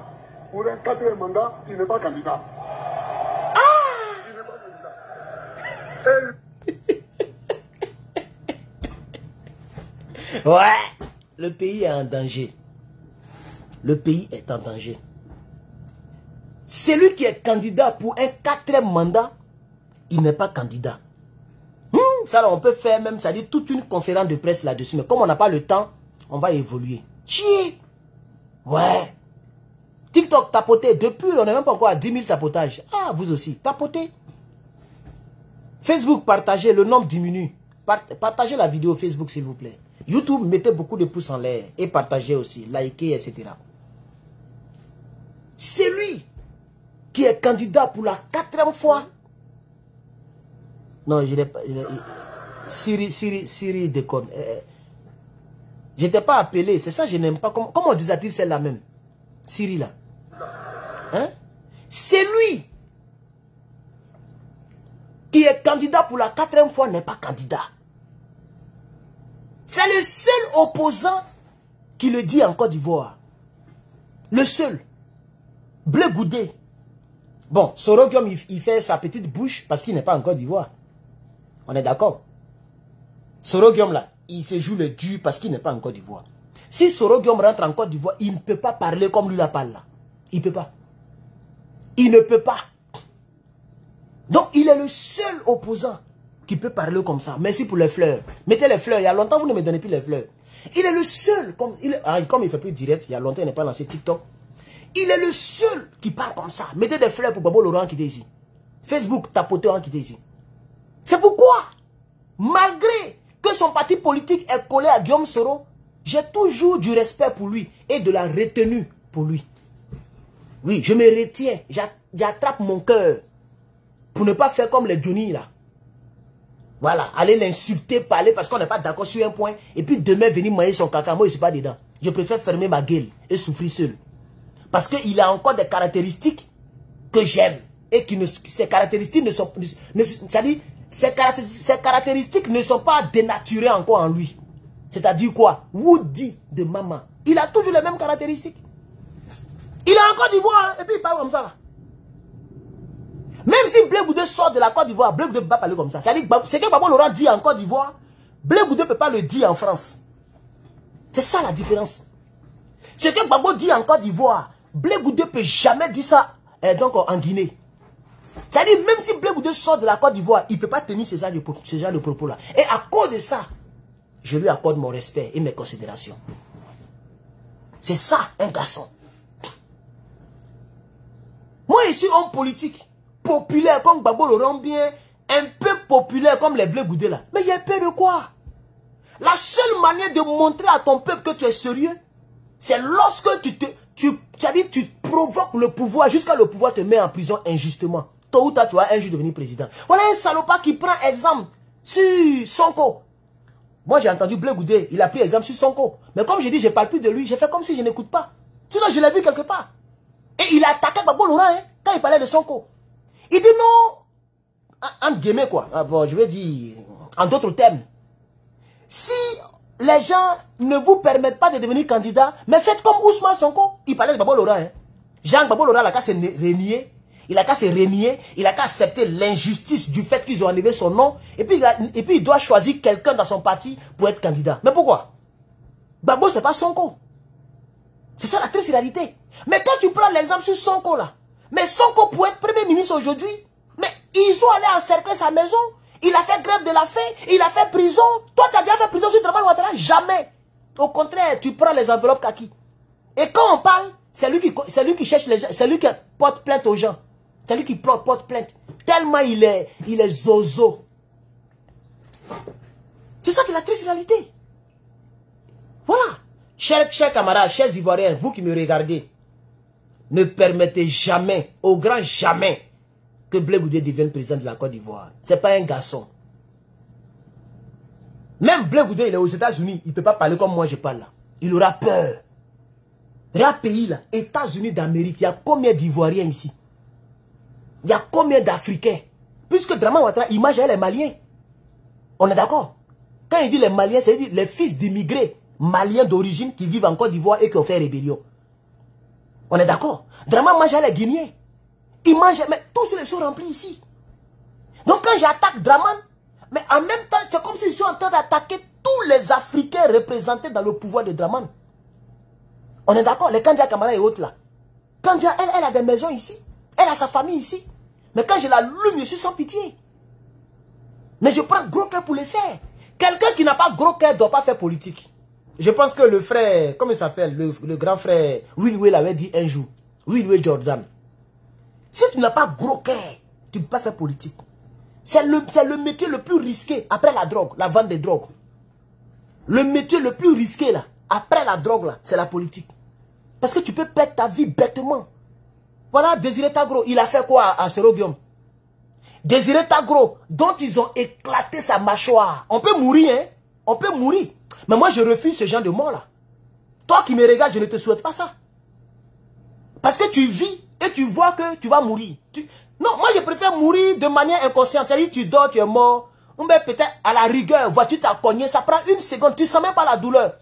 S2: pour un 4e mandat, il n'est pas candidat. Il n'est pas candidat.
S1: Ouais. Le pays est en danger. Le pays est en danger. Celui qui est candidat pour un 4e mandat, il n'est pas candidat. Ça, là, on peut faire même, ça dit, toute une conférence de presse là-dessus. Mais comme on n'a pas le temps, on va évoluer. Chier. Ouais. TikTok, tapoter. Depuis, on n'est même pas encore à 10 000 tapotages. Ah, vous aussi, tapotez. Facebook, partagez. Le nombre diminue. Partagez la vidéo Facebook, s'il vous plaît. YouTube, mettez beaucoup de pouces en l'air. Et partagez aussi. Likez, etc. C'est lui qui est candidat pour la 4e fois. Non, je n'ai pas... Siri déconne. Je n'étais pas appelé. C'est ça, je n'aime pas. Comment on désactive celle-là même? Siri là. Hein? C'est lui qui est candidat pour la 4e fois, n'est pas candidat. C'est le seul opposant qui le dit en Côte d'Ivoire. Le seul. Blé Goudé. Bon, Soro Guillaume, il fait sa petite bouche parce qu'il n'est pas en Côte d'Ivoire. On est d'accord? Soro Guillaume là, il se joue le dur parce qu'il n'est pas en Côte d'Ivoire. Si Soro Guillaume rentre en Côte d'Ivoire, il ne peut pas parler comme lui la parle là. Il ne peut pas. Il ne peut pas. Donc il est le seul opposant qui peut parler comme ça. Merci pour les fleurs. Mettez les fleurs. Il y a longtemps, vous ne me donnez plus les fleurs. Il est le seul. Comme il ne fait plus direct, il y a longtemps, il n'est pas lancé TikTok. Il est le seul qui parle comme ça. Mettez des fleurs pour Gbagbo Laurent qui est ici. Facebook, tapotez qui est ici. C'est pourquoi, malgré que son parti politique est collé à Guillaume Soro, j'ai toujours du respect pour lui et de la retenue pour lui. Oui, je me retiens. J'attrape mon cœur pour ne pas faire comme les Johnny là. Voilà, aller l'insulter, parler parce qu'on n'est pas d'accord sur un point. Et puis demain venir manger son caca. Moi, je ne suis pas dedans. Je préfère fermer ma gueule et souffrir seul. Parce qu'il a encore des caractéristiques que j'aime. Et que ces caractéristiques ne sont... C'est-à-dire, ces caractéristiques ne sont pas dénaturées encore en lui. C'est-à-dire quoi? Woody de maman. Il a toujours les mêmes caractéristiques. Il est en Côte d'Ivoire, hein, et puis il parle comme ça là. Même si Blé Goudé sort de la Côte d'Ivoire, Blé Goudé ne peut pas parler comme ça. C'est-à-dire ce que Gbagbo Laurent dit en Côte d'Ivoire, Blé Goudé ne peut pas le dire en France. C'est ça la différence. Ce que Gbagbo dit en Côte d'Ivoire, Blé Goudé ne peut jamais dire ça donc en Guinée. C'est-à-dire, même si Blé Goudé sort de la Côte d'Ivoire, il ne peut pas tenir ce genre de propos-là. Et à cause de ça, je lui accorde mon respect et mes considérations. C'est ça, un garçon. Moi, je suis homme politique, populaire comme Gbagbo Laurent, bien, un peu populaire comme les Blé Goudé là. Mais il y a peur de quoi? La seule manière de montrer à ton peuple que tu es sérieux, c'est lorsque tu provoques le pouvoir jusqu'à le pouvoir te met en prison injustement. Tôt ou tard, tu vas un jour devenir président. Voilà un salopard qui prend exemple sur Sonko. Moi, j'ai entendu Blé Goudé, il a pris exemple sur Sonko. Mais comme je dis, je ne parle plus de lui, j'ai fait comme si je n'écoute pas. Sinon, je l'ai vu quelque part. Et il a attaqué Gbagbo Laurent hein, quand il parlait de Sonko. Il dit non, en guillemets quoi, bon, je vais dire, en d'autres termes, si les gens ne vous permettent pas de devenir candidat, mais faites comme Ousmane Sonko. Il parlait de Gbagbo Laurent. Hein. Jean Gbagbo Laurent, il a qu'à se renier. Il a qu'à se renier. Il a qu'à accepter l'injustice du fait qu'ils ont enlevé son nom. Et puis il doit choisir quelqu'un dans son parti pour être candidat. Mais pourquoi? Gbagbo, c'est pas Sonko. C'est ça la triste réalité. Mais quand tu prends l'exemple sur Sonko là, mais Sonko pour être premier ministre aujourd'hui, mais ils sont allés encercler sa maison. Il a fait grève de la faim, il a fait prison. Toi, tu as déjà fait prison sur Dramane Ouattara? Jamais. Au contraire, tu prends les enveloppes kaki. Et quand on parle, c'est lui qui cherche les gens, c'est lui qui porte plainte aux gens. C'est lui qui porte plainte. Tellement il est zozo. C'est ça qui est la triste réalité. Voilà. Chers camarades, chers Ivoiriens, vous qui me regardez, ne permettez jamais, au grand jamais, que Blé Goudé devienne président de la Côte d'Ivoire. C'est pas un garçon. Même Blé Goudé, il est aux États-Unis, il ne peut pas parler comme moi je parle là. Il aura peur. Il y a un pays là, États-Unis d'Amérique, il y a combien d'Ivoiriens ici? Il y a combien d'Africains? Puisque Draman Ouattara, il mange les Maliens. On est d'accord? Quand il dit les Maliens, c'est dire les fils d'immigrés maliens d'origine qui vivent en Côte d'Ivoire et qui ont fait rébellion. On est d'accord? Draman mange les Guinéens. Il mange, mais tous les sont remplis ici. Donc quand j'attaque Draman, mais en même temps, c'est comme s'ils sont en train d'attaquer tous les Africains représentés dans le pouvoir de Draman. On est d'accord? Les Kandia Kamara et autres là. Kandia, elle a des maisons ici. Elle a sa famille ici. Mais quand je l'allume, je suis sans pitié. Mais je prends gros cœur pour les faire. Quelqu'un qui n'a pas gros cœur ne doit pas faire politique. Je pense que le frère, comment il s'appelle, le grand frère, Will Will avait dit un jour. Will Will Jordan. Si tu n'as pas gros cœur, tu ne peux pas faire politique. C'est le métier le plus risqué après la drogue, la vente des drogues. Le métier le plus risqué là, après la drogue là, c'est la politique. Parce que tu peux perdre ta vie bêtement. Voilà Désiré Tagro, il a fait quoi à Sero Guillaume? Désiré Tagro, dont ils ont éclaté sa mâchoire. On peut mourir, hein? On peut mourir. Mais moi, je refuse ce genre de mort là. Toi qui me regardes, je ne te souhaite pas ça. Parce que tu vis et tu vois que tu vas mourir. Non, moi, je préfère mourir de manière inconsciente. C'est-à-dire, tu dors, tu es mort. Ou bien peut-être à la rigueur, voiture t'a cogné, ça prend une seconde, tu ne sens même pas la douleur.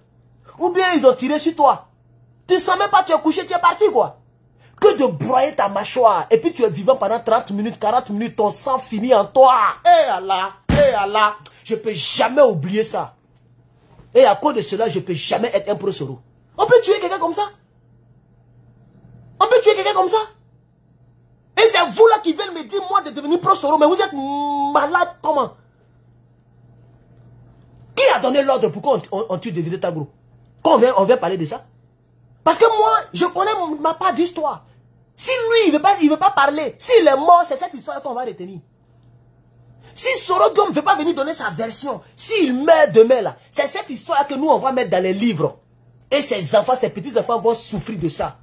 S1: Ou bien ils ont tiré sur toi. Tu ne sens même pas, tu es couché, tu es parti quoi. Que de broyer ta mâchoire. Et puis tu es vivant pendant 30 minutes, 40 minutes, ton sang finit en toi. Eh Allah, je ne peux jamais oublier ça. Et à cause de cela, je ne peux jamais être un pro-Soro. On peut tuer quelqu'un comme ça? On peut tuer quelqu'un comme ça? Et c'est vous là qui venez me dire, moi, de devenir pro-Soro, mais vous êtes malade comment? Qui a donné l'ordre pour qu'on tue Désiré Tagro? Quand on vient parler de ça? Parce que moi, je connais ma part d'histoire. Si lui, il veut pas parler, s'il est mort, c'est cette histoire qu'on va retenir. Si Soro Guillaume ne veut pas venir donner sa version, s'il meurt demain là, c'est cette histoire que nous, on va mettre dans les livres. Et ses enfants, ses petits-enfants vont souffrir de ça.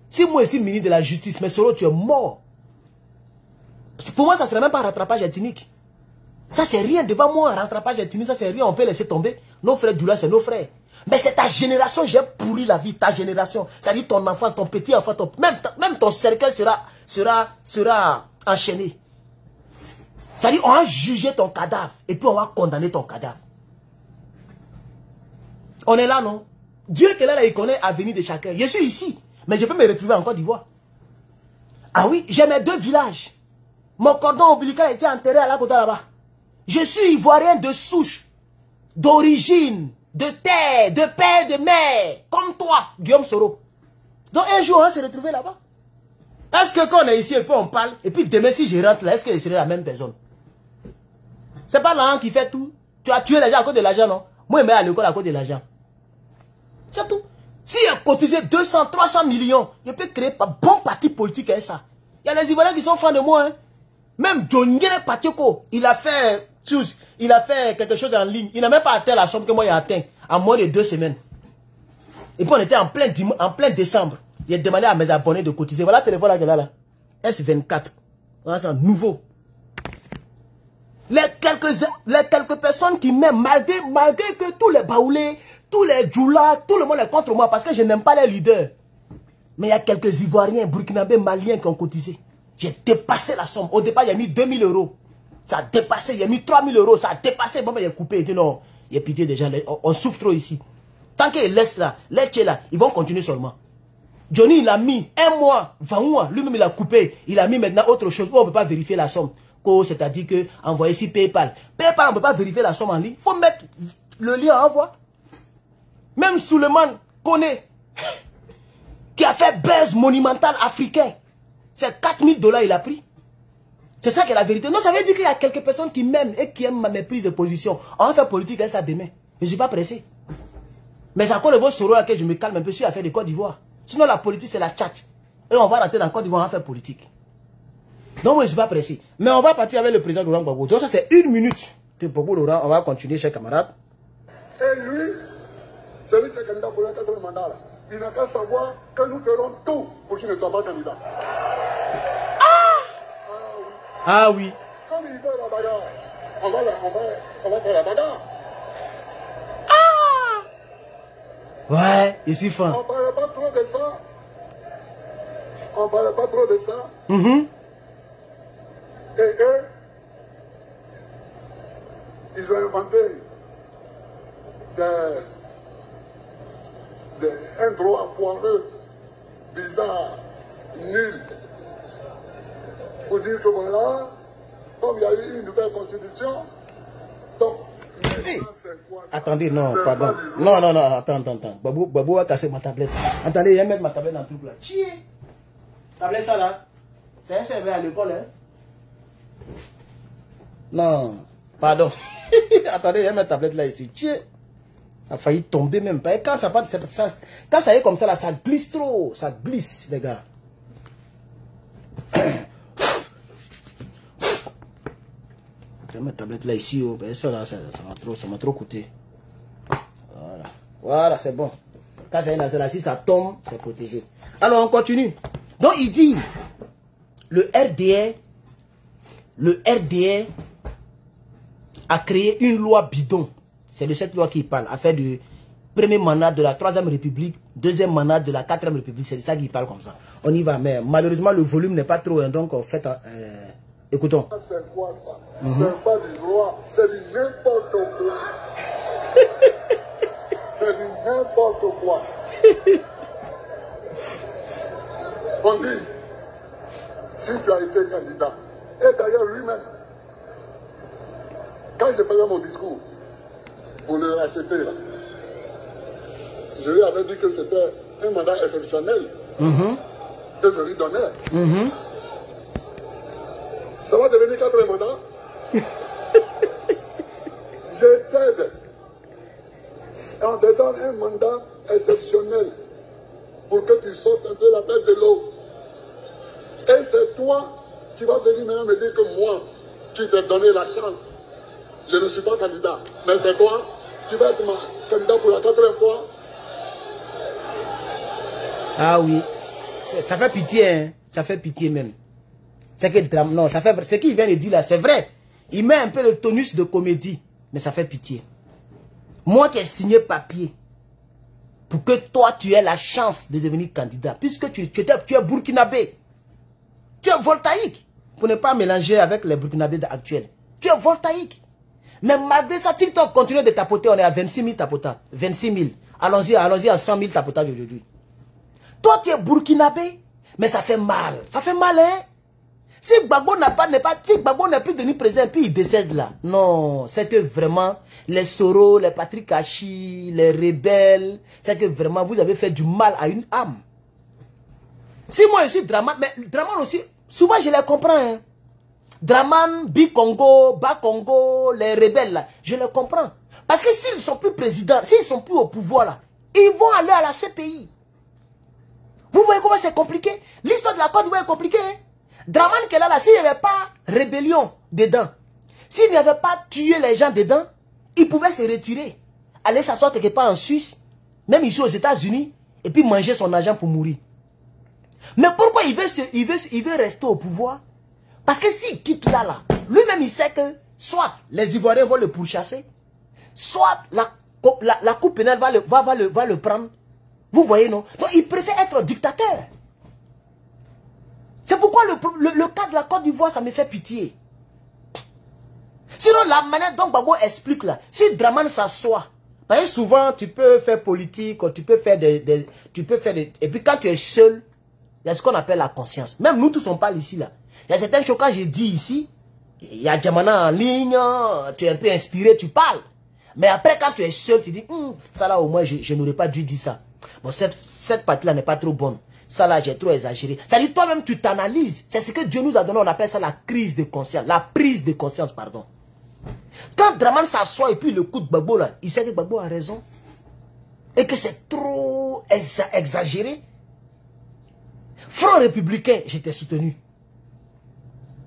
S1: Si moi, ici, ministre de la Justice, mais Soro, tu es mort. Pour moi, ça ne serait même pas un rattrapage ethnique. Ça, c'est rien. Devant moi, un rattrapage ethnique, ça, c'est rien. On peut laisser tomber. Nos frères Djoula, c'est nos frères. Mais c'est ta génération, j'ai pourri la vie, ta génération. C'est-à-dire ton enfant, ton petit enfant, même ton cercle sera enchaîné. C'est-à-dire on va juger ton cadavre et puis on va condamner ton cadavre. On est là, non? Dieu qui est là, il connaît l'avenir de chacun. Je suis ici, mais je peux me retrouver en Côte d'Ivoire. Ah oui, j'ai mes 2 villages. Mon cordon ombilical a été enterré à la côte là-bas. Je suis ivoirien de souche, d'origine, de terre, de père, de mère, comme toi, Guillaume Soro. Donc un jour, on va se retrouver là-bas. Est-ce que quand on est ici et puis on parle, et puis demain si je rentre là, est-ce que je serai la même personne? C'est pas l'argent qui fait tout. Tu as tué les gens à cause de l'argent, non? Moi, je mets à l'école à cause de l'argent. C'est tout. Si j'ai cotisé 200, 300 millions, je peux créer un bon parti politique avec ça. Il y a les Ivoiriens qui sont fans de moi. Hein. Même Djongene Patioko, il a fait quelque chose en ligne. Il n'a même pas atteint la somme que moi j'ai atteint en moins de 2 semaines. Et puis on était en plein décembre. J'ai demandé à mes abonnés de cotiser. Voilà le téléphone là. S24. Voilà, c'est nouveau. Les quelques personnes qui m'aiment, malgré que tous les Baoulés, tous les Djoula, tout le monde est contre moi parce que je n'aime pas les leaders. Mais il y a quelques Ivoiriens, Burkinabés, Maliens qui ont cotisé. J'ai dépassé la somme. Au départ, il y a mis 2000 €. Ça a dépassé. Il y a mis 3000 €. Ça a dépassé. Bon, ben, il a coupé. Il dit non, il y a pitié déjà. On souffre trop ici. Tant qu'ils laissent là, les tchés là, ils vont continuer seulement. Johnny, il a mis 1 mois, 20 mois. Lui-même, il a coupé. Il a mis maintenant autre chose où on ne peut pas vérifier la somme. C'est-à-dire que envoyer ici PayPal. PayPal, on ne peut pas vérifier la somme en ligne. Il faut mettre le lien à envoi. Même Suleiman connaît. Qui a fait buzz monumental africain. C'est 4000 $ il a pris. C'est ça qui est la vérité. Non, ça veut dire qu'il y a quelques personnes qui m'aiment et qui aiment mes prises de position. On va faire politique avec ça demain. Je ne suis pas pressé. Mais c'est à cause de vos sorors que je me calme un peu sur l'affaire de Côte d'Ivoire. Sinon, la politique, c'est la tchatch. Et on va rentrer dans Côte d'Ivoire, on va faire politique. Donc, moi, je ne suis pas pressé. Mais on va partir avec le président Laurent Gbagbo. Donc, ça, c'est 1 minute que Gbagbo Laurent, on va continuer, chers camarades.
S2: Et lui, celui qui est candidat pour le 4e mandat, là, il n'a qu'à savoir que nous ferons tout pour qu'il ne soit pas candidat.
S1: Ah oui.
S2: Comme il fait la bagarre, on va faire la bagarre.
S1: Ouais, ici fin.
S2: On ne parlait pas trop de ça. On ne parlait pas trop de ça. Et eux, ils ont inventé un droit foireux, bizarre, nul. Pour dire que voilà, comme il y a eu une nouvelle constitution, donc...
S1: Hey. Attendez, non, pardon. Non, attends. Babou a cassé ma tablette. Attendez, il va mettre ma tablette dans le truc là. Chier. Tablette ça là. C'est un serveur à l'école, hein. Non, pardon. Attendez, il va mettre ma tablette là ici. Chier. Ça a failli tomber même. Quand ça part, quand ça est comme ça là, ça glisse trop. Ça glisse, les gars. Je vais mettre ma tablette là ici. Oh. Ça là, ça m'a trop coûté. Voilà, c'est bon. Quand ça est là, si ça tombe, c'est protégé. Alors, on continue. Donc, il dit, le RDR a créé une loi bidon. C'est de cette loi qu'il parle. Affaire du premier mandat de la 3e République, 2e mandat de la 4e République. C'est de ça qu'il parle comme ça. On y va, mais malheureusement, le volume n'est pas trop. Hein, donc, faites... écoutons.
S2: C'est quoi ça? C'est pas du droit, c'est du n'importe quoi. C'est du n'importe quoi. On dit, si tu as été candidat, et d'ailleurs lui-même, quand je faisais mon discours pour le racheter, là, je lui avais dit que c'était un mandat exceptionnel que je lui donnais. Ça va devenir 4 mandats. Je t'aide. On te donne un mandat exceptionnel pour que tu sortes un peu la tête de l'eau. Et c'est toi qui vas venir maintenant me dire que moi, qui t'ai donné la chance, je ne suis pas candidat. Mais c'est toi qui vas être ma candidat pour la 4e fois.
S1: Ah oui. Ça fait pitié, hein. Ça fait pitié même. C'est que drame, non, ça fait, ce qu'il vient de dire là, c'est vrai. Il met un peu le tonus de comédie, mais ça fait pitié. Moi qui ai signé papier pour que toi tu aies la chance de devenir candidat, puisque tu es burkinabé, tu es voltaïque, pour ne pas mélanger avec les burkinabés actuels. Tu es voltaïque. Mais malgré ça, TikTok continue de tapoter, on est à 26 000 tapotages. 26 000. Allons-y à 100 000 tapotages aujourd'hui. Toi tu es burkinabé, mais ça fait mal. Ça fait mal, hein? Si Gbagbo n'est plus devenu président, puis il décède là. Non, c'est que vraiment, les Soro, les Patrick Hachi, les rebelles, c'est que vraiment, vous avez fait du mal à une âme. Si moi je suis Draman, mais Draman aussi, souvent je les comprends. Hein. Draman, Bi-Congo, Bas-Congo, les rebelles là, je les comprends. Parce que s'ils ne sont plus présidents, s'ils ne sont plus au pouvoir là, ils vont aller à la CPI. Vous voyez comment c'est compliqué? L'histoire de la Côte d'Ivoire est compliquée. Hein? Draman Kelala, s'il n'y avait pas rébellion dedans, s'il n'y avait pas tué les gens dedans, il pouvait se retirer, aller s'asseoir quelque part en Suisse, même ici aux États-Unis, et puis manger son argent pour mourir. Mais pourquoi il veut rester au pouvoir? Parce que s'il quitte là, lui-même il sait que soit les Ivoiriens vont le pourchasser, soit la Cour pénale va le prendre. Vous voyez, non? Donc il préfère être dictateur. C'est pourquoi le cas de la Côte d'Ivoire, ça me fait pitié. Sinon, la manière dont Gbagbo explique là, si Draman s'assoit, parce que souvent, tu peux faire politique, tu peux faire des... Et puis quand tu es seul, il y a ce qu'on appelle la conscience. Même nous tous, on parle ici là. Il y a certaines choses, quand je dis ici, il y a Djamana en ligne, tu es un peu inspiré, tu parles. Mais après, quand tu es seul, tu dis, ça là au moins, je n'aurais pas dû dire ça. Bon, cette partie là n'est pas trop bonne. Ça là, j'ai trop exagéré. C'est-à-dire, toi-même, tu t'analyses. C'est ce que Dieu nous a donné. On appelle ça la crise de conscience. La prise de conscience, pardon. Quand Draman s'assoit et puis le coup de Gbagbo là, il sait que Gbagbo a raison. et que c'est trop exagéré. Front républicain, j'étais soutenu.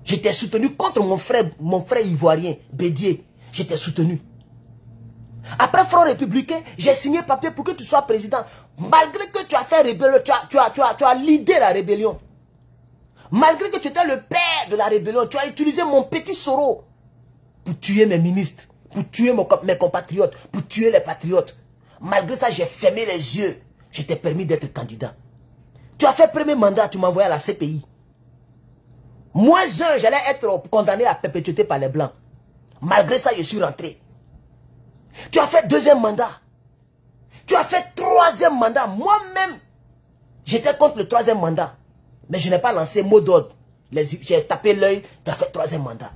S1: J'étais soutenu contre mon frère ivoirien, Bédier. J'étais soutenu. Après Front républicain, j'ai signé papier pour que tu sois président. Malgré que tu as fait rébellion, tu as leadé la rébellion. Malgré que tu étais le père de la rébellion, tu as utilisé mon petit Soro pour tuer mes ministres, pour tuer mes compatriotes, pour tuer les patriotes. Malgré ça, j'ai fermé les yeux. Je t'ai permis d'être candidat. Tu as fait premier mandat, tu m'as envoyé à la CPI. Moi, j'allais être condamné à perpétuité par les Blancs. Malgré ça, je suis rentré. Tu as fait deuxième mandat. Tu as fait troisième mandat. Moi-même, j'étais contre le troisième mandat. Mais je n'ai pas lancé mot d'ordre. J'ai tapé l'œil, tu as fait troisième mandat.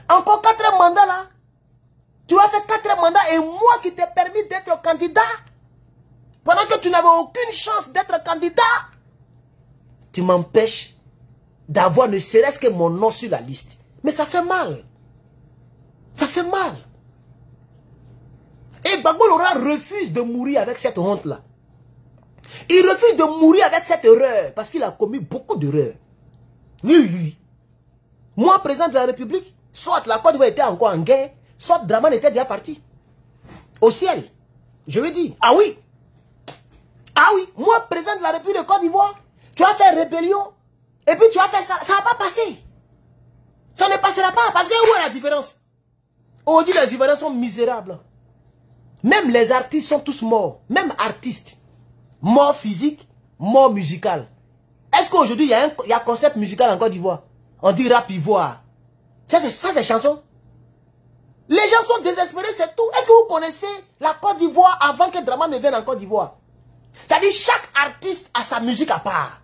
S1: Encore quatrième mandat là. Tu as fait quatrième mandat et moi qui t'ai permis d'être candidat. Pendant que tu n'avais aucune chance d'être candidat. Tu m'empêches d'avoir ne serait-ce que mon nom sur la liste. Mais ça fait mal. Ça fait mal. Et Gbagbo Laurent refuse de mourir avec cette honte-là. Il refuse de mourir avec cette erreur. Parce qu'il a commis beaucoup d'erreurs. Oui. Moi, président de la République, soit la Côte d'Ivoire était encore en guerre, soit Dramane était déjà parti. Au ciel. Je veux dire, ah oui. Ah oui, moi, président de la République de Côte d'Ivoire, tu as fait rébellion. Et puis tu as fait ça. Ça n'a pas passé. Ça ne passera pas. Parce que où est la différence? Aujourd'hui, les Ivoiriens sont misérables. Même les artistes sont tous morts. Même artistes. Mort physique, mort musical. Est-ce qu'aujourd'hui, il y a un concept musical en Côte d'Ivoire? On dit rap ivoire. Ça, c'est chanson. Les gens sont désespérés, c'est tout. Est-ce que vous connaissez la Côte d'Ivoire avant que Dramane ne vienne en Côte d'Ivoire? C'est-à-dire chaque artiste a sa musique à part.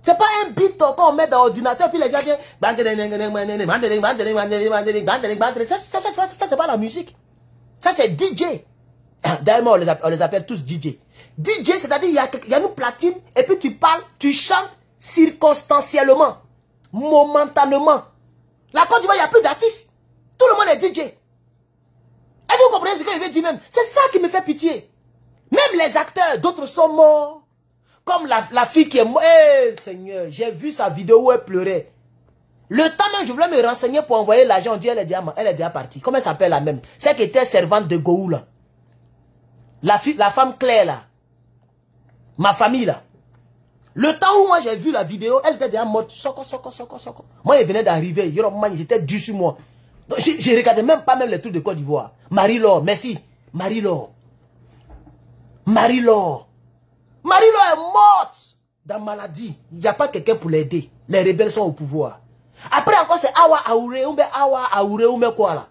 S1: C'est pas un beat qu'on met dans l'ordinateur puis les gens viennent. Ça c'est pas la musique. Ça c'est DJ. D'ailleurs, on les appelle tous DJ. DJ, c'est-à-dire il y a une platine et puis tu parles, tu chantes circonstanciellement, momentanément. La Côte d'Ivoire, il n'y a plus d'artistes. Tout le monde est DJ. Est-ce que vous comprenez ce que je veux dire même? C'est ça qui me fait pitié. Même les acteurs, d'autres sont morts. Comme la fille qui est morte. Eh, Seigneur, j'ai vu sa vidéo où elle pleurait. Le temps même, je voulais me renseigner pour envoyer l'argent. On dit, elle est déjà partie. Comment elle s'appelle la même? Celle qui était servante de Gou, là. La femme Claire, là. Ma famille, là. Le temps où moi j'ai vu la vidéo, elle était déjà morte. Soko. Moi, il venait d'arriver. Ils étaient durs sur moi. Donc, je regardais même pas les trucs de Côte d'Ivoire. Marie-Laure, merci. Marie-Laure est morte dans maladie. Il n'y a pas quelqu'un pour l'aider. Les rebelles sont au pouvoir. Après encore, c'est Awa Aoure, quoi là.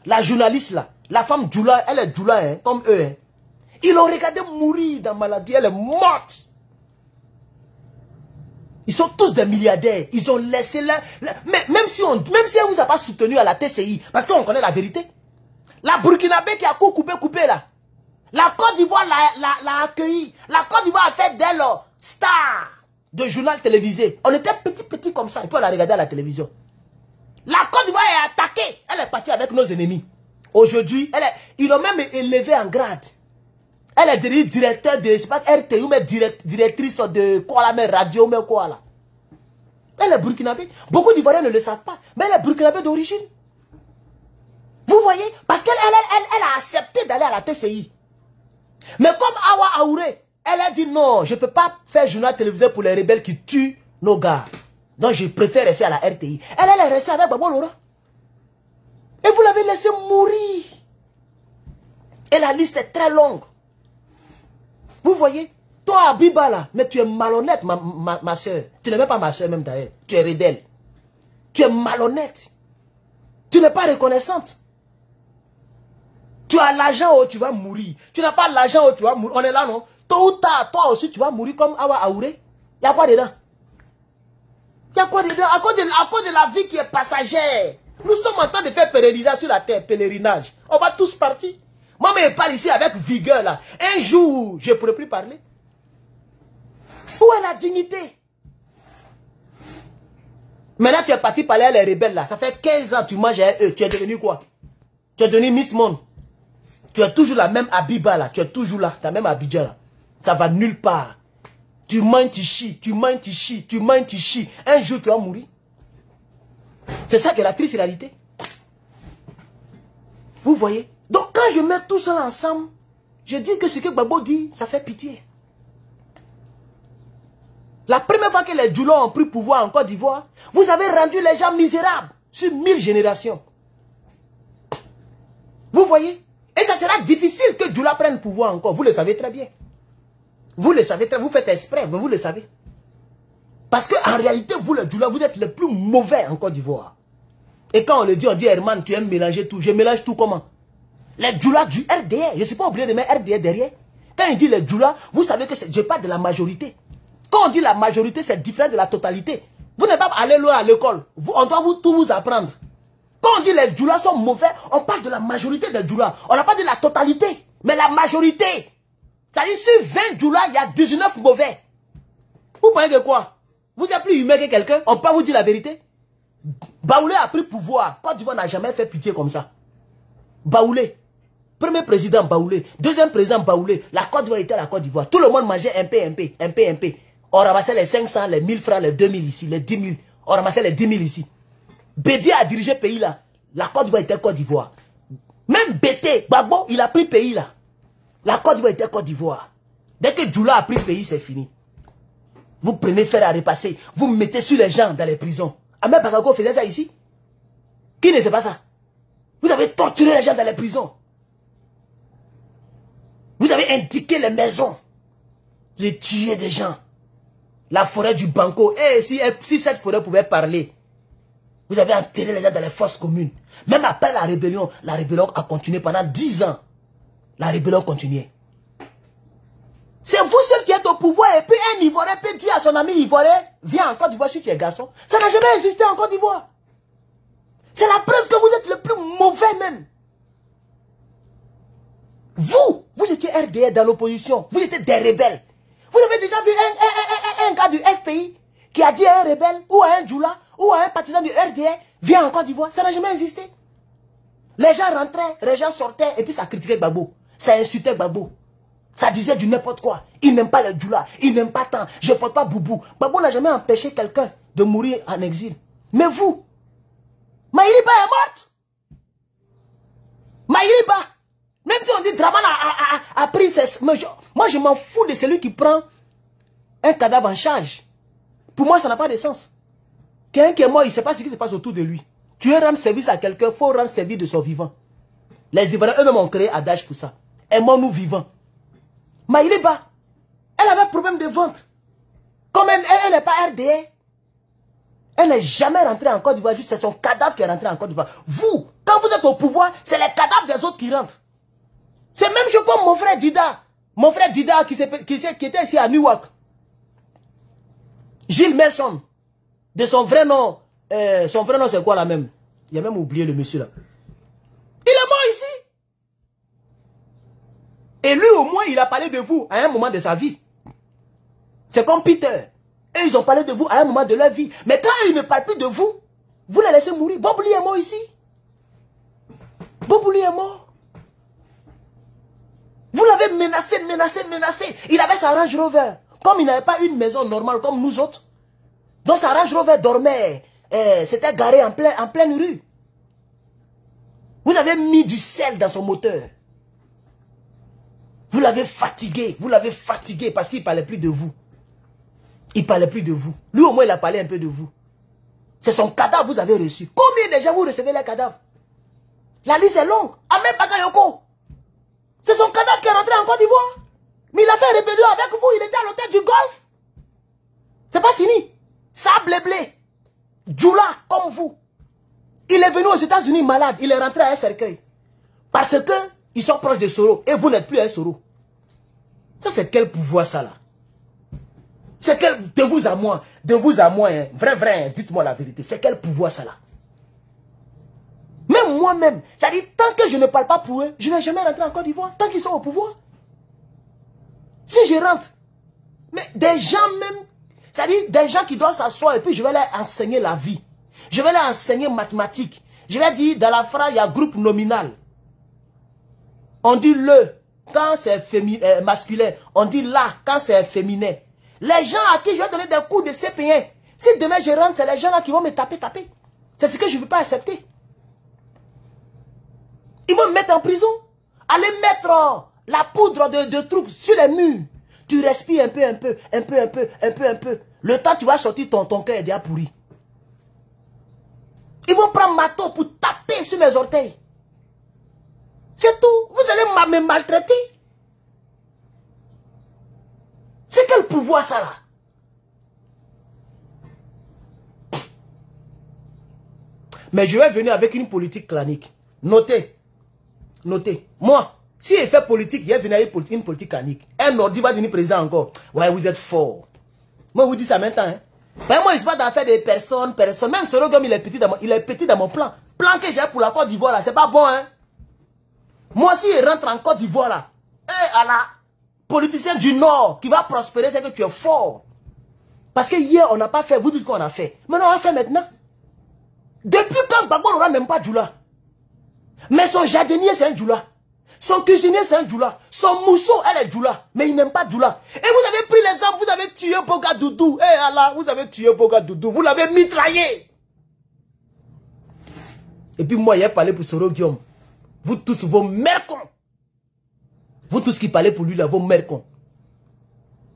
S1: La journaliste là, la femme Djoula, elle est Djoula, hein, comme eux. Hein. Ils l'ont regardé mourir dans maladie, elle est morte. Ils sont tous des milliardaires. Ils ont laissé là. Même si elle vous a pas soutenu à la TCI, parce qu'on connaît la vérité. La Burkinabé qui a coupé là. La Côte d'Ivoire l'a accueilli. La Côte d'Ivoire a fait d'elle star de journal télévisé. On était petit comme ça. Et puis on a regardé à la télévision. La Côte d'Ivoire est attaquée. Elle est partie avec nos ennemis. Aujourd'hui, ils l'ont même élevée en grade. Elle est devenue directeur de, je sais pas, RTI ou même directrice de quoi là, mais radio, mais quoi là. Elle est burkinabé. Beaucoup d'Ivoiriens ne le savent pas. Mais elle est burkinabé d'origine. Vous voyez? Parce qu'elle a accepté d'aller à la TCI. Mais comme Awa Aoure, elle a dit non, je ne peux pas faire journal télévisé pour les rebelles qui tuent nos gars. Donc je préfère rester à la RTI. Elle est restée avec Gbagbo Laurent. Et vous l'avez laissé mourir. Et la liste est très longue. Vous voyez? Toi, Abiba là, mais tu es malhonnête, ma soeur. Tu n'es même pas ma soeur même d'ailleurs. Tu es rebelle. Tu es malhonnête. Tu n'es pas reconnaissante. Tu as l'argent où tu vas mourir. Tu n'as pas l'argent où tu vas mourir. On est là, non? Tôt ou tard, toi aussi, tu vas mourir comme Awa Aoure. Il y a quoi dedans? Il y a quoi dedans? À cause de la vie qui est passagère. Nous sommes en train de faire pèlerinage sur la terre. Pèlerinage. On va tous partir. Moi, je parle ici avec vigueur, là. Un jour, je ne pourrai plus parler. Où est la dignité? Maintenant, tu es parti parler à les rebelles, là. Ça fait 15 ans que tu manges à eux. Tu es devenu quoi? Tu es devenu Miss Monde. Tu es toujours la même Abiba là. Tu es toujours là. Ta même Abidjan là. Ça va nulle part. Tu manges, tu chies. Tu manges, tu chies. Tu manges, tu chies. Un jour, tu vas mourir. C'est ça qui est la triste réalité. Vous voyez? Donc quand je mets tout ça ensemble, je dis que ce que Gbagbo dit, ça fait pitié. La première fois que les Djoula ont pris pouvoir en Côte d'Ivoire, vous avez rendu les gens misérables sur 1000 générations. Vous voyez? Et ça sera difficile que Djoula prenne pouvoir encore. Vous le savez très bien. Vous le savez très bien. Vous faites exprès, mais vous le savez. Parce qu'en réalité, vous les Djoula, vous êtes les plus mauvais en Côte d'Ivoire. Et quand on le dit, on dit, Herman, tu aimes mélanger tout. Je mélange tout comment? Les Djoula du RDR. Je ne suis pas obligé de mettre RDR derrière. Quand il dit les Djoula, vous savez que je parle de la majorité. Quand on dit la majorité, c'est différent de la totalité. Vous n'êtes pas allé loin à l'école. On doit tout vous apprendre. Quand on dit les Djoula sont mauvais, on parle de la majorité des Djoula. On n'a pas dit la totalité, mais la majorité. C'est-à-dire sur 20 Djoula, il y a 19 mauvais. Vous pensez que quoi? Vous êtes plus humain que quelqu'un? On peut vous dire la vérité? Baoulé a pris pouvoir. Côte d'Ivoire n'a jamais fait pitié comme ça. Baoulé. Premier président Baoulé. Deuxième président Baoulé. La Côte d'Ivoire était la Côte d'Ivoire. Tout le monde mangeait un peu. On ramassait les 500, les 1000 francs, les 2000 ici, les 10 000. On ramassait les 10 000 ici. Bédié a dirigé le pays là. La Côte d'Ivoire était Côte d'Ivoire. Même Bété, Gbagbo, il a pris le pays là. La Côte d'Ivoire était Côte d'Ivoire. Dès que Djoula a pris le pays, c'est fini. Vous prenez fer à repasser. Vous mettez sur les gens dans les prisons. Ahmed Bakago faisait ça ici. Qui ne sait pas ça? Vous avez torturé les gens dans les prisons. Vous avez indiqué les maisons. Vous avez tué des gens. La forêt du Banco. Et si cette forêt pouvait parler, vous avez enterré les gens dans les fosses communes. Même après la rébellion a continué pendant 10 ans. La rébellion continuait. C'est vous seul qui êtes au pouvoir et puis un Ivoirien peut dire à son ami Ivoirien, viens en Côte d'Ivoire si tu es garçon. Ça n'a jamais existé en Côte d'Ivoire. C'est la preuve que vous êtes le plus mauvais même. Vous étiez RDR dans l'opposition. Vous étiez des rebelles. Vous avez déjà vu un gars du FPI qui a dit à un rebelle ou à un Djoula ou à un partisan du RDR, viens en Côte d'Ivoire. Ça n'a jamais existé. Les gens rentraient, les gens sortaient et puis ça critiquait Gbagbo. Ça insultait Gbagbo. Ça disait du n'importe quoi. Il n'aime pas les Djoula. Il n'aime pas tant. Je ne porte pas Boubou. Gbagbo n'a jamais empêché quelqu'un de mourir en exil. Mais vous, Maïliba est morte. Maïliba. Même si on dit Draman a pris ses... Moi, je m'en fous de celui qui prend un cadavre en charge. Pour moi, ça n'a pas de sens. Quelqu'un qui est mort, il ne sait pas ce qui se passe autour de lui. Tu veux rendre service à quelqu'un, il faut rendre service de son vivant. Les Ivoiriens eux-mêmes ont créé Adage pour ça. Aimons-nous vivants. Maïliba, elle avait un problème de ventre. Comme elle n'est pas RDA, elle n'est jamais rentrée en Côte d'Ivoire, juste c'est son cadavre qui est rentré en Côte d'Ivoire. Vous, quand vous êtes au pouvoir, c'est les cadavres des autres qui rentrent. C'est même chose comme mon frère Dida. Mon frère Dida qui était ici à Newark. Gilles Merson. De son vrai nom c'est quoi là même? Il a même oublié le monsieur là. Il est mort ici. Et lui au moins il a parlé de vous à un moment de sa vie. C'est comme Peter. Et ils ont parlé de vous à un moment de leur vie. Mais quand ils ne parlent plus de vous, vous les laissez mourir. Bob Lee est mort ici. Bob Lee est mort. Vous l'avez menacé. Il avait sa Range Rover. Comme il n'avait pas une maison normale comme nous autres. Donc sa Range Rover dormait. C'était garé en pleine rue. Vous avez mis du sel dans son moteur. Vous l'avez fatigué. Parce qu'il ne parlait plus de vous. Il ne parlait plus de vous. Lui au moins il a parlé un peu de vous. C'est son cadavre que vous avez reçu. Combien de gens vous recevez les cadavres? La liste est longue. Ahmed Bakayoko. C'est son cadavre qui est rentré en Côte d'Ivoire. Mais il a fait rébellion avec vous. Il était à l'hôtel du Golfe. C'est pas fini. Sable blé. Djoula, comme vous. Il est venu aux États-Unis malade. Il est rentré à un cercueil. Parce que ils sont proches de Soro. Et vous n'êtes plus un Soro. Ça, c'est quel pouvoir, ça, là? C'est quel... De vous à moi, hein. Vrai, dites-moi la vérité. C'est quel pouvoir, ça, là? Même moi-même, ça dit, tant que je ne parle pas pour eux, je ne vais jamais rentrer en Côte d'Ivoire, tant qu'ils sont au pouvoir. Si je rentre, mais des gens même, ça dit, des gens qui doivent s'asseoir et puis je vais leur enseigner la vie. Je vais leur enseigner mathématiques. Je vais dire, dans la phrase, il y a groupe nominal. On dit le quand c'est masculin. On dit la quand c'est féminin. Les gens à qui je vais donner des coups de CP1, si demain je rentre, c'est les gens là qui vont me taper. C'est ce que je ne veux pas accepter. Ils vont me mettre en prison. Allez mettre la poudre de trucs sur les murs. Tu respires un peu. Le temps tu vas sortir, ton cœur est déjà pourri. Ils vont prendre marteau pour taper sur mes orteils. C'est tout. Vous allez me maltraiter. C'est quel pouvoir ça là? Mais je vais venir avec une politique clanique. Notez. Moi, si il fait politique, il va venir avec une politique clanique. Un ordi va devenir président encore. Ouais, vous êtes fort. Moi, je vous dis ça maintenant. Hein. Ben, moi, il se passe d'affaire des personnes. Même ce Rogom, il est petit dans mon plan. Plan que j'ai pour la Côte d'Ivoire là, c'est pas bon, hein. Moi, si il rentre en Côte d'Ivoire là, à la politicien du Nord qui va prospérer, c'est que tu es fort. Parce que hier, on n'a pas fait, vous dites qu'on a fait. Maintenant, on a fait maintenant. Depuis quand Gbagbo n'aura même pas Djoula. Mais son jardinier, c'est un Djoula. Son cuisinier, c'est un Djoula. Son mousseau, elle est Djoula. Mais il n'aime pas Djoula. Et vous avez pris les armes, vous avez tué Boga Doudou. Allah, vous avez tué Boga Doudou. Vous l'avez mitraillé. Et puis moi, il a parlé pour Soro Guillaume. Vous tous, vos mercons. Vous tous qui parlez pour lui, là, vos mercons.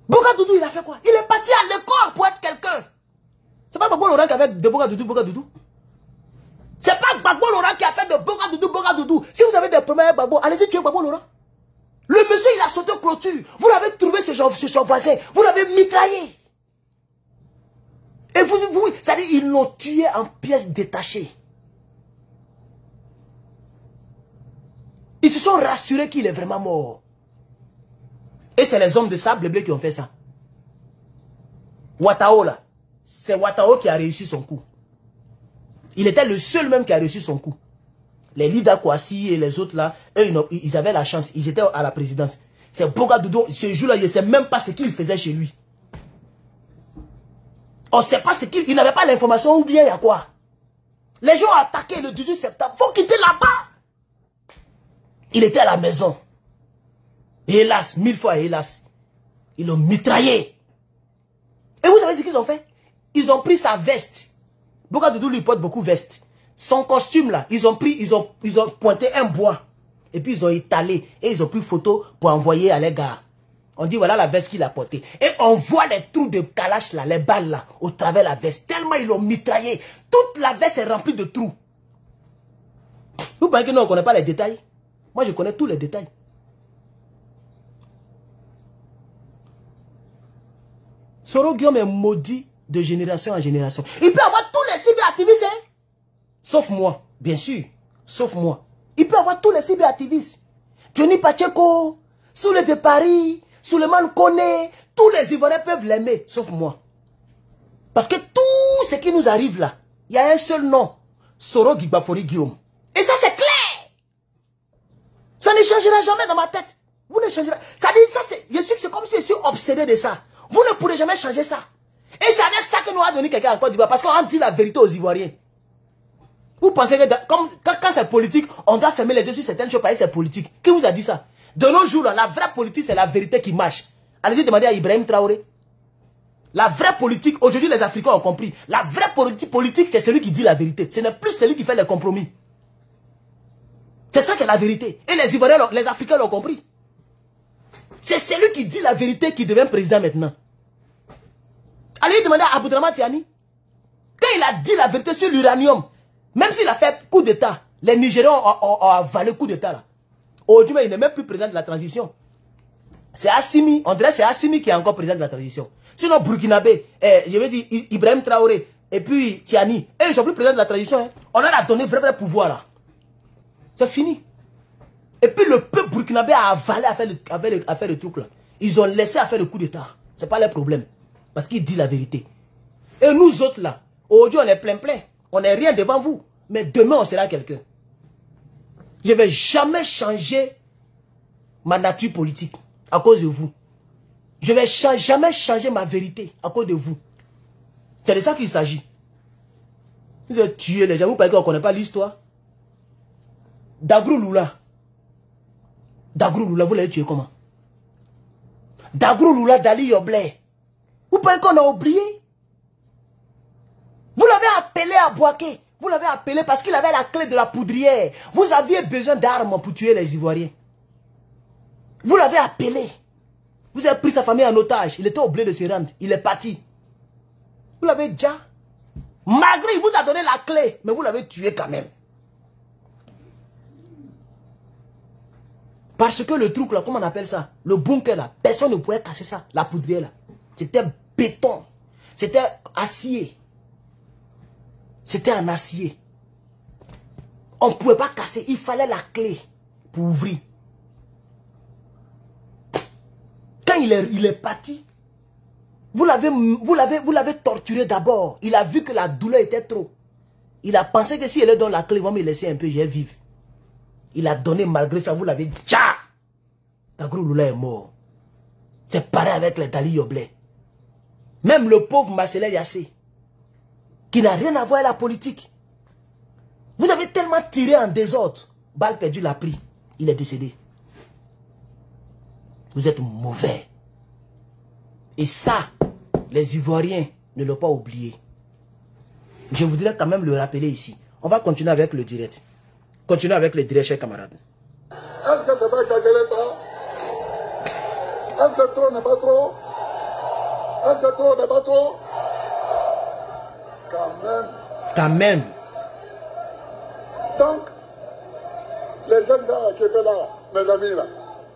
S1: Boga Doudou, il a fait quoi? Il est parti à l'école pour être quelqu'un. C'est pas Gbagbo Laurent qui a fait de Boga Doudou. C'est pas Gbagbo Laurent qui a fait de Boga Doudou. Si vous avez des problèmes avec Gbagbo, allez-y tuer Gbagbo Laurent. Le monsieur, il a sauté clôture. Vous l'avez trouvé chez son voisin. Vous l'avez mitraillé. Et vous c'est-à-dire, ils l'ont tué en pièces détachées. Ils se sont rassurés qu'il est vraiment mort. Et c'est les hommes de sable bleu qui ont fait ça. Ouattao là. C'est Ouattao qui a réussi son coup. Il était le seul même qui a réussi son coup. Les leaders Kouassi et les autres là, eux, ils avaient la chance. Ils étaient à la présidence. C'est Boga Doudou, ce jour-là, il ne sait même pas ce qu'il faisait chez lui. On ne sait pas ce qu'il... Il n'avait pas l'information ou bien il y a quoi. Les gens ont attaqué le 18 septembre. Il faut quitter là-bas. Il était à la maison. Et hélas, 1000 fois hélas, ils l'ont mitraillé. Et vous savez ce qu'ils ont fait? Ils ont pris sa veste. Boga Doudou lui porte beaucoup de vestes. Son costume là, ils ont pointé un bois. Et puis ils ont étalé. Et ils ont pris photo pour envoyer à les gars. On dit voilà la veste qu'il a portée. Et on voit les trous de calache là, les balles là, au travers de la veste. Tellement ils l'ont mitraillé. Toute la veste est remplie de trous. Vous pensez que nous on ne connaît pas les détails? Moi je connais tous les détails. Soro Guillaume est maudit de génération en génération. Il peut avoir tous les cyberactivistes, hein? Sauf moi, bien sûr. Sauf moi. Il peut avoir tous les cyberactivistes. Johnny Pacheco, Soule de Paris, Souleymane Koné, tous les Ivoiriens peuvent l'aimer, sauf moi. Parce que tout ce qui nous arrive là, il y a un seul nom. Soro Gbagbo Guillaume. Et ça c'est clair. Ça ne changera jamais dans ma tête. Vous ne changerez. Ça dit, ça c'est, je suis que c'est comme si je suis obsédé de ça. Vous ne pourrez jamais changer ça. Et c'est avec ça que nous a donné quelqu'un en Côte d'Ivoire. Parce qu'on dit la vérité aux Ivoiriens. Vous pensez que quand c'est politique, on doit fermer les yeux sur certaines choses parce que c'est politique. Qui vous a dit ça? De nos jours, là, la vraie politique, c'est la vérité qui marche. Allez-y demander à Ibrahim Traoré. La vraie politique, aujourd'hui les Africains ont compris. La vraie politique, c'est celui qui dit la vérité. Ce n'est plus celui qui fait les compromis. C'est ça qui est la vérité. Et les Ivoiriens, les Africains l'ont compris. C'est celui qui dit la vérité qui devient président maintenant. Allez demander à Aboudraman Tiani. Quand il a dit la vérité sur l'uranium, même s'il a fait coup d'État, les Nigériens ont avalé le coup d'État là. Aujourd'hui, il n'est même plus président de la transition. C'est Assimi, on dirait c'est Assimi qui est encore président de la transition. Sinon, Burkinabé, je veux dire Ibrahim Traoré, et puis Tiani, ils ne sont plus présidents de la transition. Hein. On leur a donné vrai pouvoir là. C'est fini. Et puis le peuple burkinabé a avalé à faire le truc là. Ils ont laissé à faire le coup d'État. Ce n'est pas leur problème. Parce qu'il dit la vérité. Et nous autres là, aujourd'hui on est plein. On n'est rien devant vous. Mais demain on sera quelqu'un. Je ne vais jamais changer ma nature politique à cause de vous. Je ne vais jamais changer ma vérité à cause de vous. C'est de ça qu'il s'agit. Vous avez tué les gens. Vous pensez qu'on ne connaît pas l'histoire? Dagrou Lula. Dagrou Lula, vous l'avez tué comment? Dagrou Lula, Dali Yoblé. Vous pensez qu'on a oublié? Vous l'avez appelé à Boaké. Vous l'avez appelé parce qu'il avait la clé de la poudrière. Vous aviez besoin d'armes pour tuer les Ivoiriens. Vous l'avez appelé. Vous avez pris sa famille en otage. Il était obligé de se rendre. Il est parti. Vous l'avez déjà. Malgré, il vous a donné la clé. Mais vous l'avez tué quand même. Parce que le truc là, comment on appelle ça? Le bunker là, personne ne pouvait casser ça. La poudrière là. C'était béton. C'était acier. C'était en acier. On ne pouvait pas casser. Il fallait la clé pour ouvrir. Quand il est parti, vous l'avez torturé d'abord. Il a vu que la douleur était trop. Il a pensé que si elle est dans la clé, il va me laisser un peu, je vais vivre. Il a donné malgré ça, vous l'avez tcha. Dagrou Lula est mort. C'est pareil avec les Dali Yoblé. Même le pauvre Marcelin Yassé, qui n'a rien à voir avec la politique. Vous avez tellement tiré en désordre. Balle perdue l'a pris. Il est décédé. Vous êtes mauvais. Et ça, les Ivoiriens ne l'ont pas oublié. Je voudrais quand même le rappeler ici. On va continuer avec le direct. Continuez avec les directs, chers camarades.
S2: Est-ce que c'est pas exagéré ça? Est-ce que trop n'est pas trop? Est-ce que trop n'est pas trop? Quand même.
S1: Quand même.
S2: Donc, les jeunes là qui étaient là, mes amis là,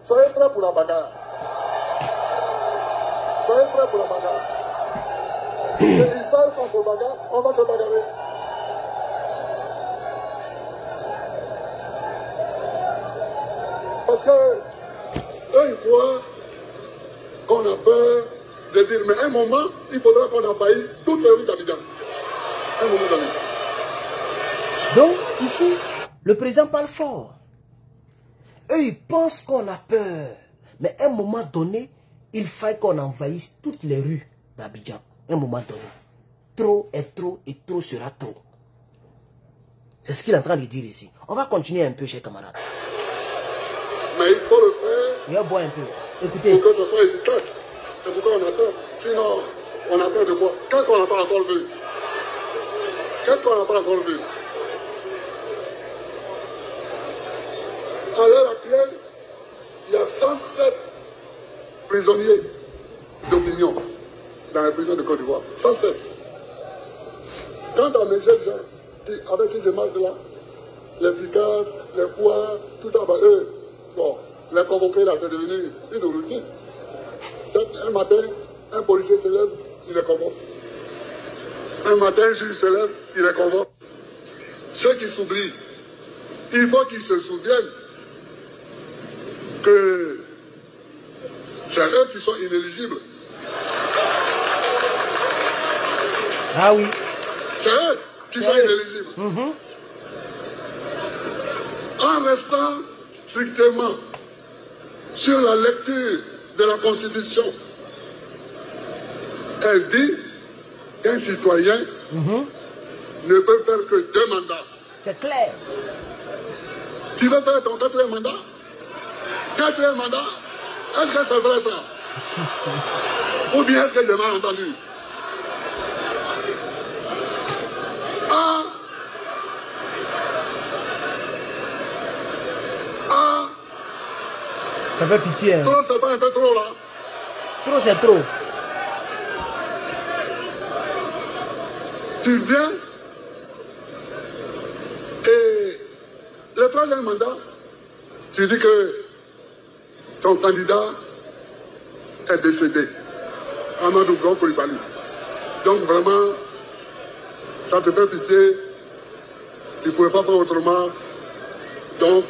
S2: soyez prêts pour la bagarre. Soyez prêts pour la bagarre. Et ils parlent qu'on se bagarre, on va se bagarrer. Parce que eux, ils croient qu'on a peur de dire, mais à un moment, il faudra qu'on envahisse toutes les rues d'Abidjan. Un moment donné.
S1: Donc, ici, le président parle fort. Eux, ils pensent qu'on a peur. Mais à un moment donné, il faut qu'on envahisse toutes les rues d'Abidjan. À un moment donné. Trop est trop et trop sera trop. C'est ce qu'il est en train de dire ici. On va continuer un peu, chers camarades.
S2: Mais il faut le faire.
S1: Il va boire un peu. Écoutez.
S2: Pour que ce soit efficace. C'est pourquoi on a peur. Sinon, on a peur de quoi? Qu'est-ce qu'on n'a pas encore vu? Qu'est-ce qu'on n'a pas encore vu? À l'heure actuelle, il y a 107 prisonniers d'opinion dans la prison de Côte d'Ivoire. 107. Quant à mes jeunes gens avec qui je marche là, les Picards, les Poids, tout ça, bah, eux, bon, les convoquer là, c'est devenu une routine. Un matin, un policier se lève, il les convoque. Un matin, un juge se lève, il les convoque. Ceux qui s'oublient, il faut qu'ils se souviennent que c'est eux qui sont inéligibles.
S1: Ah oui.
S2: C'est eux qui sont inéligibles. En restant strictement sur la lecture de la Constitution, elle dit qu'un citoyen ne peut faire que 2 mandats.
S1: C'est clair.
S2: Tu veux faire ton 4e mandat? 4e mandat? Est-ce que c'est vrai ça? Ou bien est-ce que j'ai mal entendu?
S1: Ça fait pitié. Hein.
S2: Trop, c'est pas un peu trop là?
S1: Trop, c'est trop.
S2: Tu viens et le 3e mandat, tu dis que ton candidat est décédé. Amadou Gon Coulibaly. Donc vraiment, ça te fait pitié. Tu ne pouvais pas faire autrement. Donc,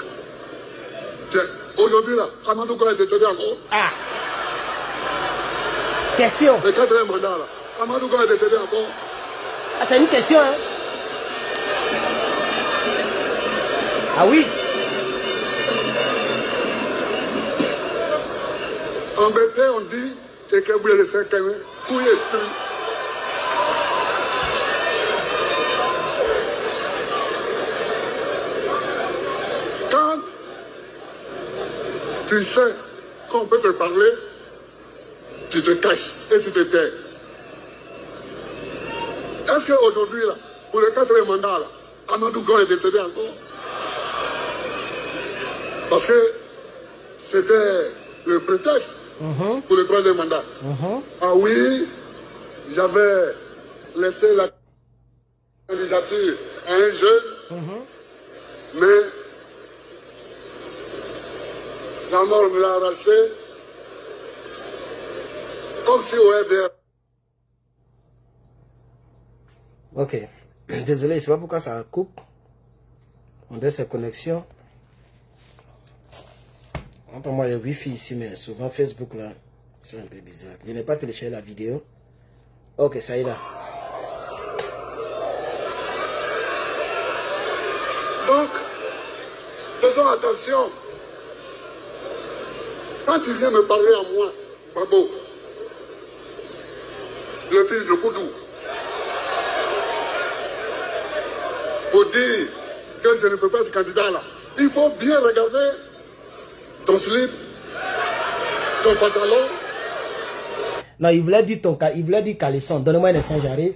S2: aujourd'hui là, Amadou Gon est décédé encore.
S1: Ah. Question.
S2: Le 4e mandat là, Amadou Gon est décédé encore.
S1: Ah, c'est une question, hein? Ah oui.
S2: Embêté, on dit, et que vous voulez le faire quand même, tout est pris. Quand Tu sais qu'on peut te parler, tu te caches et tu te tais. Est-ce qu'aujourd'hui, là, pour le 4e mandat, là, Amadou Gon est décédé encore? Parce que c'était le prétexte pour le 3e mandat. Ah oui, j'avais laissé la candidature à un jeune, mais la mort me l'a arraché, comme si au RDR.
S1: Ok, désolé, je ne sais pas pourquoi ça coupe. On a ces connexions. Pour moi, il y a Wi-Fi ici, mais souvent Facebook là, c'est un peu bizarre. Je n'ai pas téléchargé la vidéo. Ok, ça y est là.
S2: Donc, faisons attention. Quand tu viens me parler à moi, Babo, le fils de Koudou, pour dire que je ne peux pas être candidat là, il faut bien regarder ton slip, ton pantalon.
S1: Non, il voulait dire caleçon. Donne-moi un instant, j'arrive.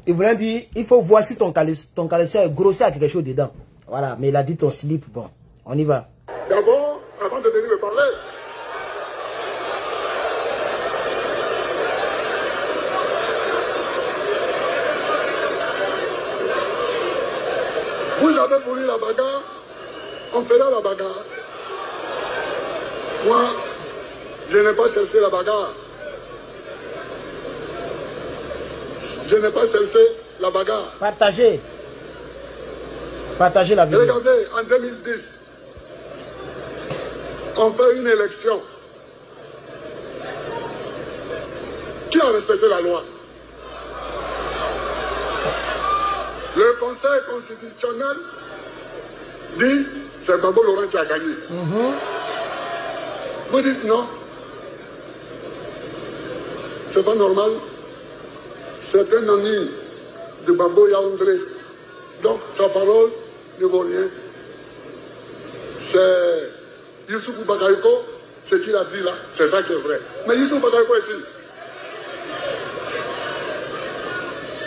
S1: Il voulait dire, il faut voir si ton caleçon est grossi à quelque chose dedans. Voilà, mais il a dit ton slip. Bon, on y va.
S2: D'abord, avant de venir me parler, vous avez voulu la bagarre, on fera la bagarre. Moi, je n'ai pas cherché la bagarre. Je n'ai pas cherché la bagarre.
S1: Partagez. Partagez la vidéo.
S2: Regardez, en 2010, on fait une élection. Qui a respecté la loi? Le Conseil constitutionnel dit c'est Babo Laurent qui a gagné. Vous dites non. C'est pas normal. C'est un ami de Babo Yaoundé. Donc sa parole ne vaut rien. C'est Youssoufou Bakayoko, ce qu'il a dit là, c'est ça qui est vrai. Mais Youssoufou Bakayoko est qui?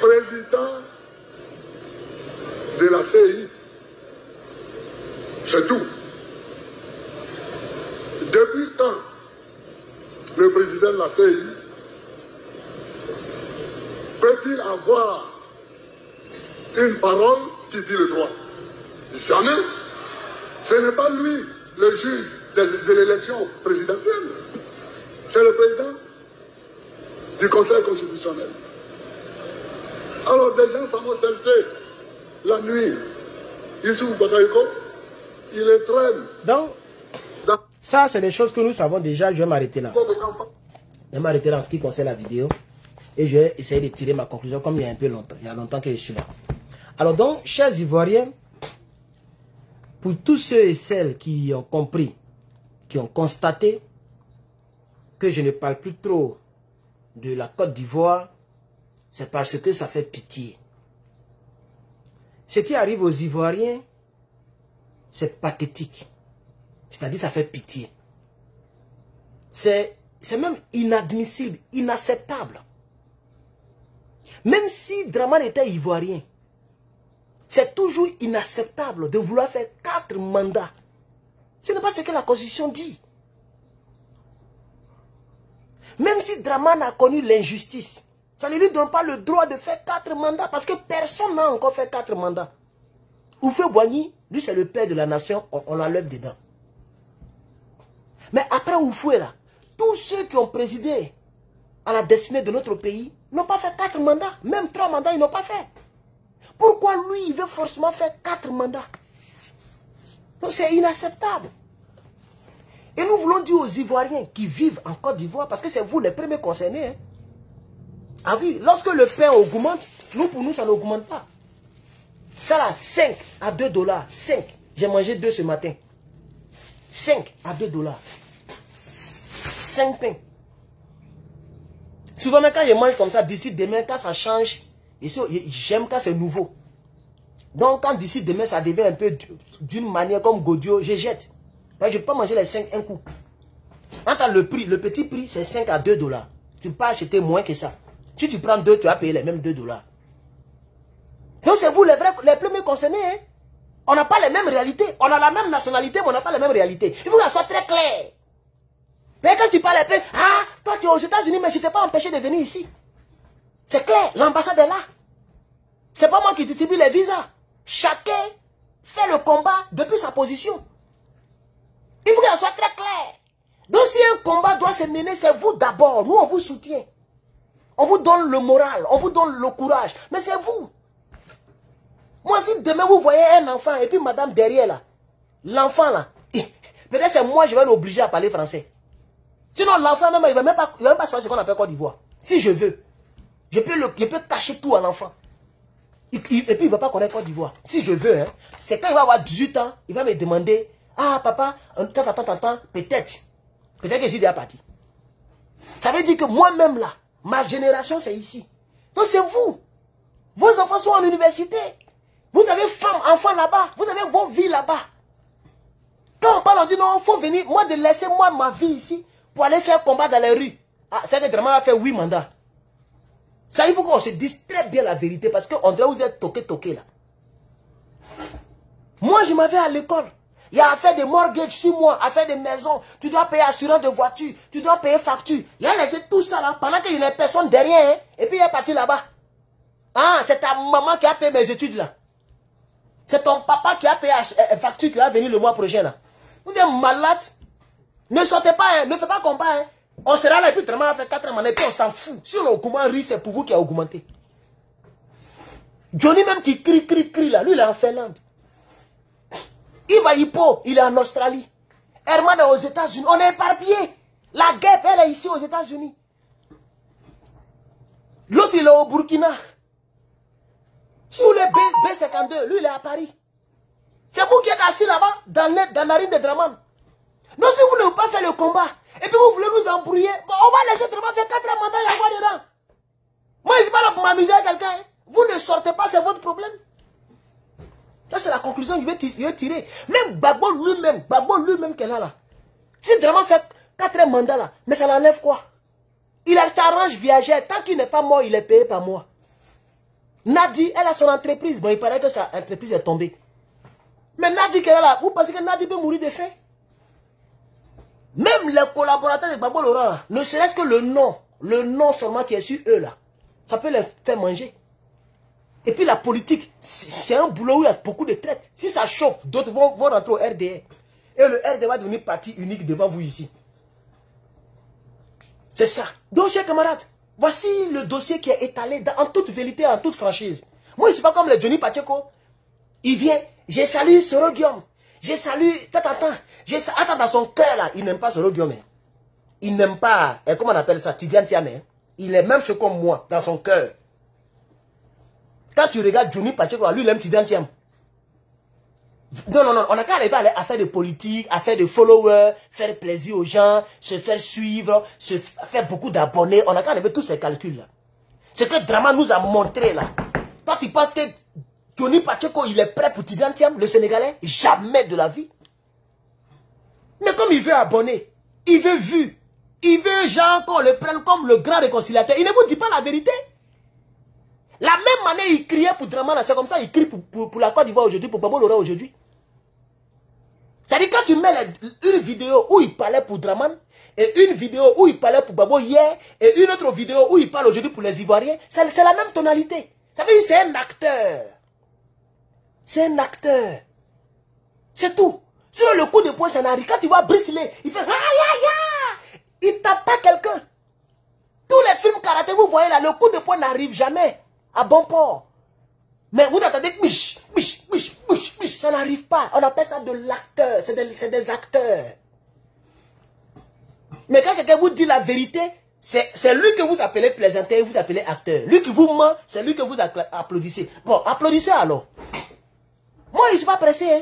S2: Président de la CI. C'est tout. Depuis quand le président de la CI peut-il avoir une parole qui dit le droit? Jamais. Ce n'est pas lui le juge de l'élection présidentielle. C'est le président du Conseil constitutionnel. Alors des gens s'en vont chercher la nuit. Youssoufou Bakayoko, il est traîne.
S1: Donc, ça c'est des choses que nous savons déjà. Je vais m'arrêter là. Je vais m'arrêter là en ce qui concerne la vidéo. Et je vais essayer de tirer ma conclusion comme il y a un peu longtemps. Il y a longtemps que je suis là. Alors donc, chers Ivoiriens, pour tous ceux et celles qui ont compris, qui ont constaté que je ne parle plus trop de la Côte d'Ivoire, c'est parce que ça fait pitié. Ce qui arrive aux Ivoiriens, c'est pathétique. C'est-à-dire ça fait pitié. C'est même inadmissible, inacceptable. Même si Dramane était ivoirien, c'est toujours inacceptable de vouloir faire 4 mandats. Ce n'est pas ce que la Constitution dit. Même si Dramane a connu l'injustice, ça ne lui donne pas le droit de faire 4 mandats parce que personne n'a encore fait 4 mandats. Houphouët-Boigny, lui c'est le père de la nation, on l'enlève dedans. Mais après Houphouët là, tous ceux qui ont présidé à la destinée de notre pays n'ont pas fait 4 mandats. Même 3 mandats, ils n'ont pas fait. Pourquoi lui, il veut forcément faire 4 mandats? Donc c'est inacceptable. Et nous voulons dire aux Ivoiriens qui vivent en Côte d'Ivoire, parce que c'est vous les premiers concernés. Hein. Ah oui, lorsque le pain augmente, pour nous, ça n'augmente pas. Ça là, 5 à 2 dollars. 5. J'ai mangé 2 ce matin. 5 à 2 dollars. 5 pains. Souvent, même quand je mange comme ça, d'ici demain, quand ça change, j'aime quand c'est nouveau. Donc, quand d'ici demain, ça devient un peu d'une manière comme Godio, je jette. Je ne peux pas manger les 5 un coup. Quand le prix, le petit prix, c'est 5 à 2 $. Tu peux pas acheter moins que ça. Si tu prends 2, tu vas payer les mêmes 2 $. Donc, c'est vous les premiers concernés. Hein? On n'a pas les mêmes réalités. On a la même nationalité, mais on n'a pas les mêmes réalités. Il faut que ça soit très clair. Mais quand tu parles un peu, ah, toi tu es aux États-Unis, mais je ne t'ai pas empêché de venir ici. C'est clair, l'ambassade est là. C'est pas moi qui distribue les visas. Chacun fait le combat depuis sa position. Il faut que ça soit très clair. Donc si un combat doit se mener, c'est vous d'abord. Nous, on vous soutient. On vous donne le moral, on vous donne le courage. Mais c'est vous. Moi, si demain vous voyez un enfant et puis madame derrière là, l'enfant là, peut-être c'est moi je vais l'obliger à parler français. Sinon l'enfant même, il ne va même pas savoir ce qu'on appelle Côte d'Ivoire. Si je veux, je peux cacher tout à l'enfant. Et puis il ne va pas connaître Côte d'Ivoire. Si je veux, hein, c'est quand il va avoir 18 ans, il va me demander, ah papa, peut-être que c'est déjà parti. Ça veut dire que moi-même là, ma génération c'est ici. Donc c'est vous. Vos enfants sont en université. Vous avez femmes, enfants là-bas. Vous avez vos vies là-bas. Quand on parle, on dit non, il faut venir. Moi, de laisser moi ma vie ici pour aller faire combat dans les rues. Ah, c'est que vraiment a fait 8 mandats. Ça, il faut qu'on se dise très bien la vérité parce qu'on dirait que vous êtes toqué là. Moi, je m'avais à l'école. Il y a à faire des mortgages 6 mois, à faire des maisons. Tu dois payer assurance de voiture. Tu dois payer facture. Il a laissé tout ça là pendant qu'il n'y a personne derrière. Hein, et puis il est parti là-bas. Ah, c'est ta maman qui a payé mes études là. C'est ton papa qui a payé la facture qui va venir le mois prochain là. Vous êtes malade. Ne sortez pas, hein, ne faites pas combat. Hein. On sera là et puis vraiment on fait 4 mois et puis on s'en fout. Si on augmente, c'est pour vous qui a augmenté. Johnny même qui crie là, lui il est en Finlande. Iva Hippo, il est en Australie. Herman est aux États-Unis. On est éparpillés. La guerre, elle est ici aux États-Unis. L'autre il est au Burkina. Sous les B52, lui il est à Paris. C'est vous qui êtes assis là-bas, dans la narine de Draman. Non, si vous ne voulez pas faire le combat, et puis vous voulez nous embrouiller, bon, on va laisser Draman faire 4 mandats et avoir dedans. Moi, je ne suis pas là pour m'amuser à quelqu'un. Hein. Vous ne sortez pas, c'est votre problème. Ça, c'est la conclusion que je vais tirer. Même Gbagbo lui-même qu'elle a là. Si Draman fait 4 mandats là, mais ça l'enlève quoi? Il s'arrange viagère. Tant qu'il n'est pas mort, il est payé par moi. Nadi, elle a son entreprise. Bon, il paraît que sa entreprise est tombée. Mais Nadi qu'elle est là, vous pensez que Nadi peut mourir de faim? Même les collaborateurs de Gbagbo Laurent là, ne serait-ce que le nom seulement qui est sur eux là, ça peut les faire manger. Et puis la politique, c'est un boulot où il y a beaucoup de traites. Si ça chauffe, d'autres vont rentrer au RDR. Et le RDR va devenir parti unique devant vous ici. C'est ça. Donc, chers camarades, voici le dossier qui est étalé en toute vérité, en toute franchise. Moi, je ne suis pas comme le Johnny Pacheco. Il vient, j'ai salué Soro Guillaume. J'ai salué, attends, dans son cœur là, il n'aime pas Soro Guillaume. Il n'aime pas, comment on appelle ça, Tidiane Tiamé. Il est même chose comme moi, dans son cœur. Quand tu regardes Johnny Pacheco, lui, il aime Tidiane Tiamé. Non, on n'a qu'à arriver à faire de politique, à faire de followers, faire plaisir aux gens, se faire suivre, se faire beaucoup d'abonnés. On n'a qu'à arriver tous ces calculs-là. Ce que Draman nous a montré là. Toi, tu penses que Johnny Pacheco, il est prêt pour Tidiane Tiamé, le Sénégalais? Jamais de la vie. Mais comme il veut abonner, il veut vu, il veut genre qu'on le prenne comme le grand réconciliateur, il ne vous dit pas la vérité. La même manière, il criait pour Draman, c'est comme ça, il crie pour la Côte d'Ivoire aujourd'hui, pour Gbagbo Laurent aujourd'hui. C'est-à-dire quand tu mets une vidéo où il parlait pour Draman, et une vidéo où il parlait pour Gbagbo hier, et une autre vidéo où il parle aujourd'hui pour les Ivoiriens, c'est la même tonalité. Ça veut dire que c'est un acteur. C'est un acteur. C'est tout. Sinon le coup de poing, ça n'arrive. Quand tu vois Brice Lé, il fait aïe aïe aïe. Il tape pas quelqu'un. Tous les films karaté, vous voyez là, le coup de poing n'arrive jamais à bon port. Mais vous attendez, biche, biche, biche, biche, biche, ça n'arrive pas. On appelle ça de l'acteur. C'est des acteurs. Mais quand quelqu'un vous dit la vérité, c'est lui que vous appelez plaisanteur et vous appelez acteur. Lui qui vous ment, c'est lui que vous applaudissez. Bon, applaudissez alors. Moi, je ne suis pas pressé. Hein.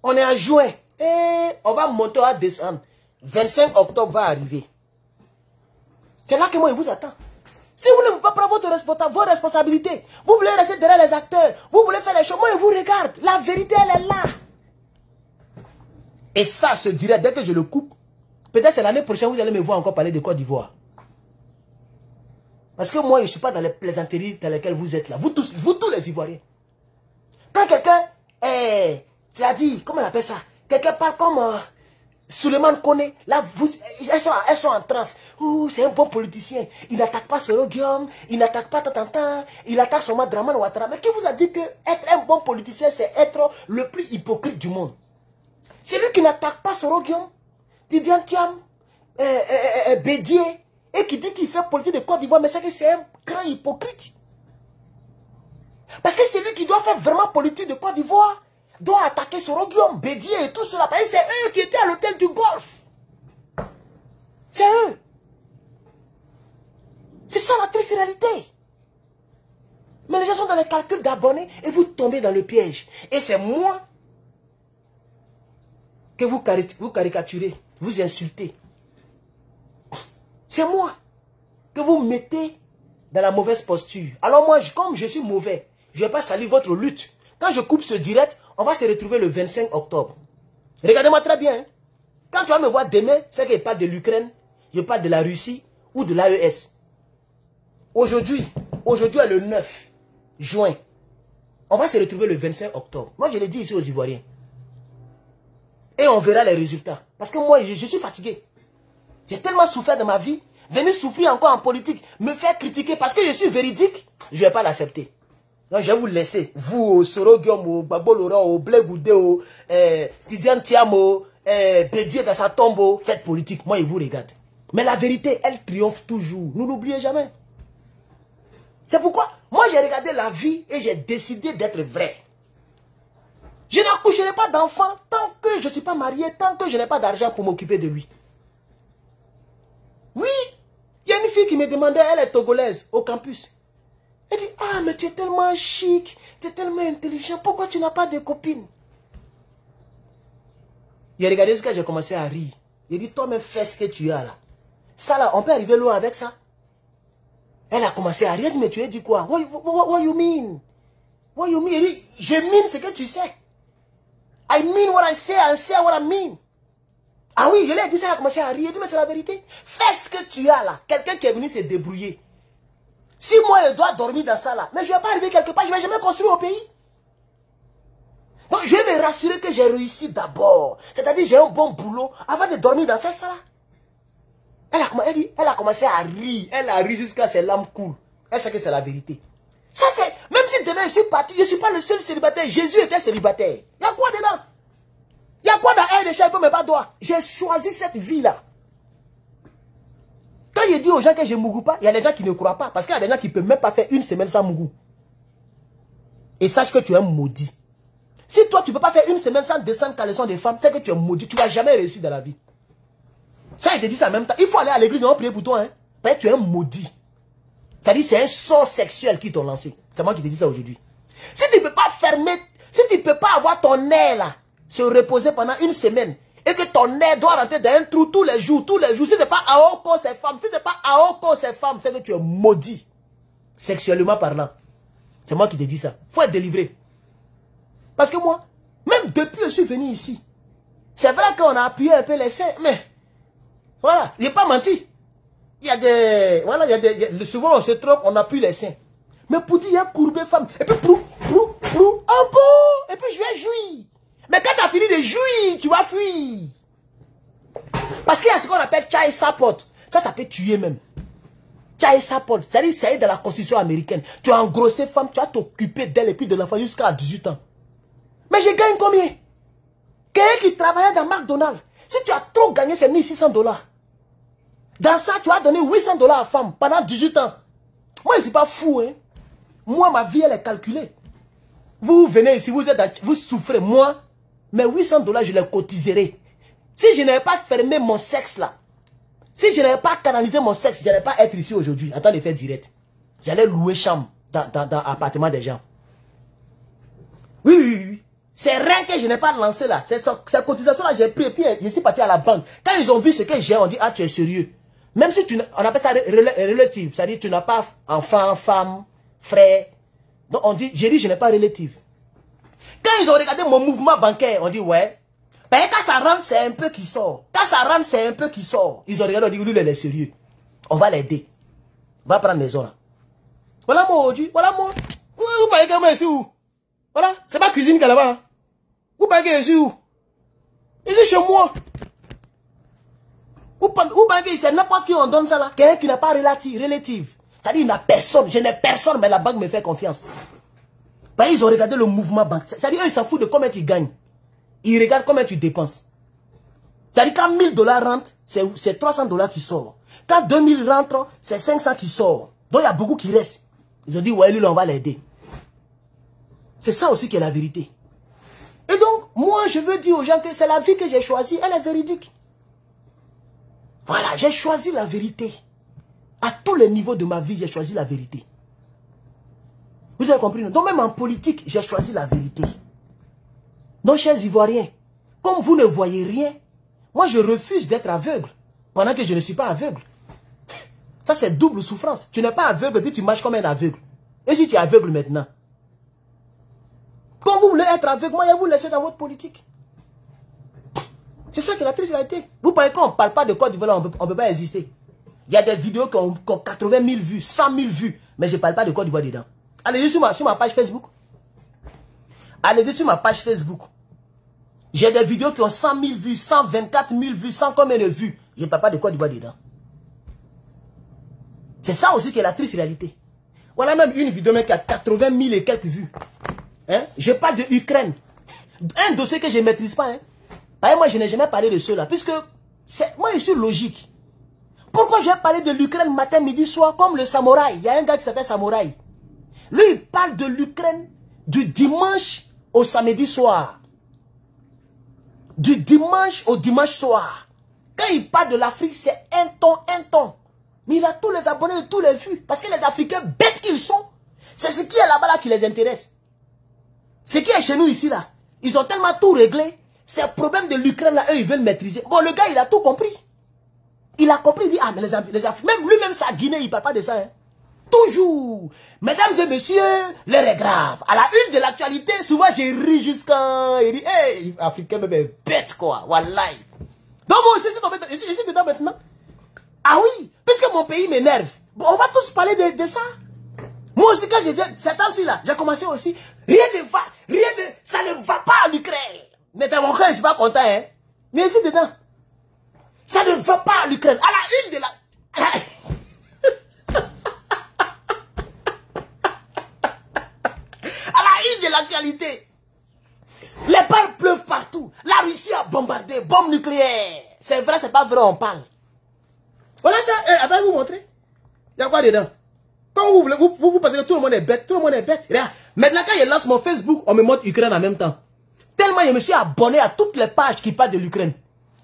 S1: On est en juin. Et on va monter à descendre. 25 octobre va arriver. C'est là que moi, je vous attends. Si vous ne voulez pas prendre vos responsabilités, vous voulez rester derrière les acteurs, vous voulez faire les choses, moi je vous regarde. La vérité, elle est là. Et ça, je dirais, dès que je le coupe, peut-être c'est l'année prochaine, vous allez me voir encore parler de Côte d'Ivoire. Parce que moi, je ne suis pas dans les plaisanteries dans lesquelles vous êtes là. Vous tous les Ivoiriens. Quand quelqu'un est, c'est-à-dire, comment on appelle ça? Quelqu'un parle comme Souleymane Koné, là, elles sont en transe. C'est un bon politicien. Il n'attaque pas Soro Guillaume, il n'attaque pas Tantantan, il attaque seulement Dramane Ouattara. Mais qui vous a dit que être un bon politicien, c'est être le plus hypocrite du monde? C'est lui qui n'attaque pas Soro Guillaume, Tidiane Thiam, Bédié, et qui dit qu'il fait politique de Côte d'Ivoire, mais c'est que c'est un grand hypocrite. Parce que c'est lui qui doit faire vraiment politique de Côte d'Ivoire, doit attaquer Soro Guillaume, Bédié et tout cela. Parce que c'est eux qui étaient à l'hôtel du Golfe. C'est eux. C'est ça la triste réalité. Mais les gens sont dans les calculs d'abonnés et vous tombez dans le piège. Et c'est moi que vous caricaturez, vous insultez. C'est moi que vous mettez dans la mauvaise posture. Alors moi, comme je suis mauvais, je ne vais pas saluer votre lutte. Quand je coupe ce direct, on va se retrouver le 25 octobre. Regardez-moi très bien. Hein. Quand tu vas me voir demain, c'est que je parle de l'Ukraine, je parle de la Russie ou de l'AES. Aujourd'hui est le 9 juin. On va se retrouver le 25 octobre. Moi, je l'ai dit ici aux Ivoiriens. Et on verra les résultats. Parce que moi, je suis fatigué. J'ai tellement souffert de ma vie. Venir souffrir encore en politique, me faire critiquer parce que je suis véridique, je ne vais pas l'accepter. Donc je vais vous laisser. Vous, au Soro Guillaume, au Babo Laurent, au Blé Goudé, au Tidiane Thiam, au Bédié dans sa tombe, faites politique. Moi, je vous regarde. Mais la vérité, elle triomphe toujours. Nous n'oubliez jamais. C'est pourquoi, moi, j'ai regardé la vie et j'ai décidé d'être vrai. Je n'accoucherai pas d'enfant tant que je ne suis pas marié, tant que je n'ai pas d'argent pour m'occuper de lui. Oui, il y a une fille qui me demandait, elle est togolaise, au campus. Elle dit, ah, mais tu es tellement chic, tu es tellement intelligent, pourquoi tu n'as pas de copine? Il a regardé ce que j'ai commencé à rire. Il a dit, toi, mais fais ce que tu as là. Ça là, on peut arriver loin avec ça? Elle a commencé à rire, elle dit, mais tu as dit quoi? What you mean? What you mean? Elle dit, je mean ce que tu sais. I mean what I say what I mean. Ah oui, je l'ai dit, ça, elle a commencé à rire. Elle dit, mais c'est la vérité. Fais ce que tu as là. Quelqu'un qui est venu se débrouiller. Si moi, je dois dormir dans ça là, mais je ne vais pas arriver quelque part, je ne vais jamais construire au pays. Donc, je vais me rassurer que j'ai réussi d'abord. C'est-à-dire, j'ai un bon boulot avant de dormir dans faire ça là. Elle a commencé à rire. Elle a ri jusqu'à ses larmes coulent. Elle sait que c'est la vérité. Ça, c'est... Même si demain, je suis parti, je ne suis pas le seul célibataire. Jésus était célibataire. Il y a quoi dedans? Il y a quoi dans un de chaque peu, mais pas toi? J'ai choisi cette vie-là. Quand je dis aux gens que je ne mougou pas, il y a des gens qui ne croient pas. Parce qu'il y a des gens qui ne peuvent même pas faire une semaine sans mougou. Et sache que tu es maudit. Si toi, tu ne peux pas faire une semaine sans descendre caleçon des femmes, c'est que tu es maudit. Tu ne vas jamais réussir dans la vie. Ça, il te dit ça en même temps. Il faut aller à l'église et on va prier pour toi. Hein? Parce que tu es un maudit. C'est-à-dire c'est un sort sexuel qui t'ont lancé. C'est moi qui te dis ça aujourd'hui. Si tu ne peux pas fermer, si tu ne peux pas avoir ton nez là, se reposer pendant une semaine, et que ton nez doit rentrer dans un trou tous les jours, si ce n'est pas à haut corps ces femmes, c'est que tu es maudit. Sexuellement parlant. C'est moi qui te dis ça. Il faut être délivré. Parce que moi, même depuis que je suis venu ici, c'est vrai qu'on a appuyé un peu les seins, mais voilà, il n'est pas menti. Il y a des... Voilà, souvent on se trompe, on appuie les seins. Mais pour dire, il y a courbé femme. Et puis, un peu. Et puis, je vais jouir. Mais quand tu as fini de jouir, tu vas fuir. Parce qu'il y a ce qu'on appelle child support. Ça peut tuer même. Child support, c'est-à-dire c'est dans la constitution américaine. Tu as engrossé femme, tu vas t'occuper d'elle et puis de l'enfant jusqu'à 18 ans. Mais je gagne combien? Quelqu'un qui travaillait dans McDonald's, si tu as trop gagné, c'est 1600 $. Dans ça, tu as donné 800 $ à femme pendant 18 ans. Moi, je ne suis pas fou. Hein? Moi, ma vie, elle est calculée. Vous venez ici, vous souffrez. Moi, mes 800 $, je les cotiserai. Si je n'avais pas fermé mon sexe là, si je n'avais pas canalisé mon sexe, je n'allais pas être ici aujourd'hui. Attends de faire direct. J'allais louer chambre dans l'appartement des gens. Oui. C'est rien que je n'ai pas lancé là. Cette cotisation là, j'ai pris et puis je suis parti à la banque. Quand ils ont vu ce que j'ai, on dit, ah, tu es sérieux. Même si on appelle ça relative, c'est-à-dire tu n'as pas enfant, femme, frère. Donc on dit, j'ai dit je n'ai pas relative. Quand ils ont regardé mon mouvement bancaire, on dit ouais. Ben, quand ça rentre, c'est un peu qui sort. Quand ça rentre, c'est un peu qui sort. Ils ont regardé, on dit, lui, il est sérieux. On va l'aider. On va prendre les ordres. Voilà moi aujourd'hui. Voilà moi. Vous voyez que moi ici où? Voilà. C'est pas cuisine qu'il y a là-bas. Vous voyez que ici où? Il est chez moi. Vous voyez que c'est n'importe qui on donne ça là. Quelqu'un qui n'a pas relative. C'est-à-dire, il n'a personne. Je n'ai personne, mais la banque me fait confiance. Ben, ils ont regardé le mouvement banque. C'est-à-dire, eux, ils s'en foutent de combien tu gagnes. Ils regardent combien tu dépenses. C'est-à-dire, quand 1000 $ rentrent, c'est 300 $ qui sortent. Quand 2000 rentrent, c'est 500 qui sortent. Donc, il y a beaucoup qui restent. Ils ont dit, ouais, lui, là, on va l'aider. C'est ça aussi qui est la vérité. Et donc, moi, je veux dire aux gens que c'est la vie que j'ai choisie. Elle est véridique. Voilà, j'ai choisi la vérité. À tous les niveaux de ma vie, j'ai choisi la vérité. Vous avez compris? Donc, même en politique, j'ai choisi la vérité. Donc, chers Ivoiriens, comme vous ne voyez rien, moi, je refuse d'être aveugle pendant que je ne suis pas aveugle. Ça, c'est double souffrance. Tu n'es pas aveugle, puis tu marches comme un aveugle. Et si tu es aveugle maintenant? Quand vous voulez être aveugle, moi, je vais vous laisser dans votre politique. C'est ça qui est la triste réalité. Vous pensez qu'on ne parle pas de Côte d'Ivoire, on ne peut pas exister. Il y a des vidéos qui ont 80 000 vues, 100 000 vues, mais je ne parle pas de Côte d'Ivoire dedans. Allez-y sur ma page Facebook. Allez-y sur ma page Facebook. J'ai des vidéos qui ont 100 000 vues, 124 000 vues, 100 combien de vues. Je ne parle pas de Côte d'Ivoire dedans. C'est ça aussi qui est la triste réalité. Voilà même une vidéo même qui a 80 000 et quelques vues. Hein? Je parle de Ukraine. Un dossier que je ne maîtrise pas. Hein? Moi, je n'ai jamais parlé de cela. Puisque moi, je suis logique. Pourquoi je vais parler de l'Ukraine matin, midi, soir, comme le samouraï? Il y a un gars qui s'appelle Samouraï. Lui, il parle de l'Ukraine du dimanche au samedi soir. Du dimanche au dimanche soir. Quand il parle de l'Afrique, c'est un ton. Mais il a tous les abonnés, tous les vues. Parce que les Africains, bêtes qu'ils sont, c'est ce qui est là-bas là qui les intéresse. Ce qui est chez nous ici là, ils ont tellement tout réglé. C'est le problème de l'Ukraine là, eux ils veulent maîtriser. Bon, le gars il a tout compris. Il a compris, il dit, ah mais les Africains, même lui-même sa Guinée, il ne parle pas de ça. Hein. Toujours. Mesdames et messieurs, l'heure est grave. À la une de l'actualité, souvent j'ai ri jusqu'à... Il dit, hey, Africain, mais bête quoi, wallahi. Donc moi aussi, ici dedans maintenant. Ah oui, puisque mon pays m'énerve. Bon, on va tous parler de ça. Moi aussi, quand je viens, cette temps-ci là, j'ai commencé aussi. Ça ne va pas à l'Ukraine. Mais dans mon cœur, je ne suis pas content, hein. Mais ici dedans, ça ne va pas à l'Ukraine. À la une de la... À la une de l'actualité. Les balles pleuvent partout. La Russie a bombardé, bombe nucléaire. C'est vrai, c'est pas vrai, on parle. Voilà ça. Attends, je vais vous montrer. Il y a quoi dedans? Quand vous voulez, vous pensez que tout le monde est bête. Tout le monde est bête. Regarde. Maintenant, quand je lance mon Facebook, on me montre Ukraine en même temps. Tellement je me suis abonné à toutes les pages qui parlent de l'Ukraine.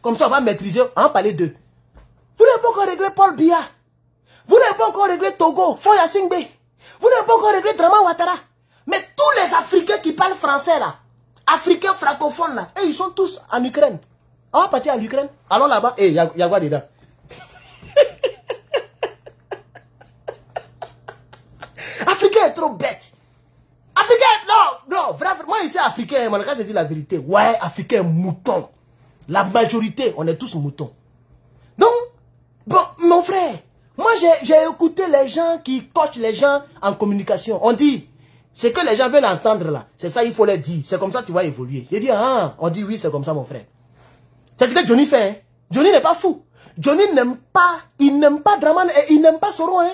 S1: Comme ça, on va maîtriser, on va parler d'eux. Vous n'avez pas encore réglé Paul Biya. Vous n'avez pas encore réglé Togo, Foya Singbe. Vous n'avez pas encore réglé Draman Ouattara. Mais tous les Africains qui parlent français là, Africains francophones là, et ils sont tous en Ukraine. On va partir en Ukraine. Allons là-bas. Et il y a quoi dedans? Africain est trop bête. Africain, non, vraiment, moi ici, Africain, mon gars, c'est dit la vérité. Ouais, Africain, mouton. La majorité, on est tous moutons. Donc, bon, mon frère, moi, j'ai écouté les gens qui coachent les gens en communication. On dit, c'est que les gens veulent entendre là. C'est ça, il faut leur dire. C'est comme ça que tu vas évoluer. J'ai dit, ah, on dit oui, c'est comme ça, mon frère. C'est ce que Johnny fait, hein. Johnny n'est pas fou. Johnny n'aime pas, il n'aime pas Draman et il n'aime pas Soro, hein.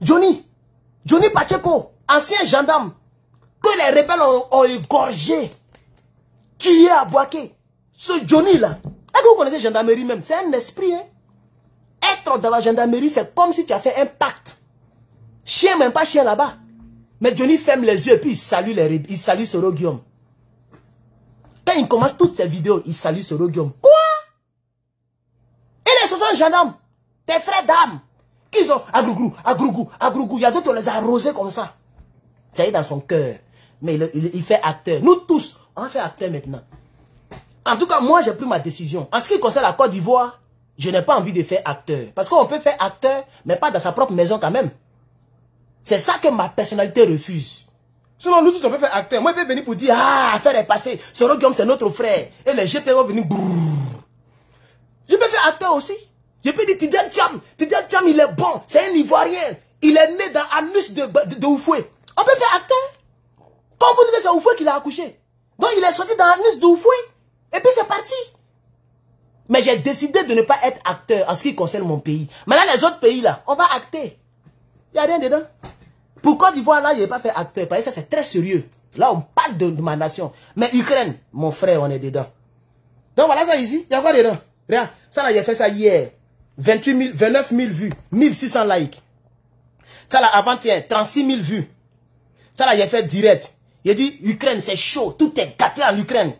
S1: Johnny Pacheco, ancien gendarme, que les rebelles ont égorgé, tué à Boaké. Ce Johnny là, est-ce que vous connaissez la gendarmerie même? C'est un esprit, hein. Être dans la gendarmerie, c'est comme si tu as fait un pacte. Chien, même pas chien là-bas. Mais Johnny ferme les yeux et puis il salue Soro Guillaume. Quand il commence toutes ses vidéos, il salue Soro Guillaume. Quoi? Et les 60 gendarmes, tes frères d'âme, qu'ils ont Agrougou, il y a d'autres, on les a arrosés comme ça. Ça y est dans son cœur. Mais il fait acteur. Nous tous, on fait acteur maintenant. En tout cas, moi, j'ai pris ma décision. En ce qui concerne la Côte d'Ivoire, Je n'ai pas envie de faire acteur. Parce qu'on peut faire acteur, mais pas dans sa propre maison quand même. C'est ça que ma personnalité refuse. Sinon, nous tous, on peut faire acteur. Moi, je peux venir pour dire, ah, affaire est passée. Soro Guillaume, c'est notre frère. Et les GP vont venir. Brrr. Je peux faire acteur aussi. Je peux dire, Tidiane Thiam, il est bon. C'est un Ivoirien. Il est né dans l'anus de Oufoué. On peut faire acteur. Quand vous dites, c'est Oufoué qui l'a accouché. Donc, il est sorti dans l'anus de Oufoué. Et puis, c'est parti. Mais j'ai décidé de ne pas être acteur en ce qui concerne mon pays. Maintenant, les autres pays, là, on va acter. Il n'y a rien dedans. Pour Côte d'Ivoire, là, je n'ai pas fait acteur. Parce que ça, c'est très sérieux. Là, on parle de ma nation. Mais Ukraine, mon frère, on est dedans. Donc, voilà ça ici. Il y a quoi dedans? Regarde, ça, là, j'ai fait ça hier. 29 000 vues. 1600 likes. Ça, là, avant-hier, 36 000 vues. Ça, là, j'ai fait direct. J'ai dit, Ukraine, c'est chaud. Tout est gâté en Ukraine.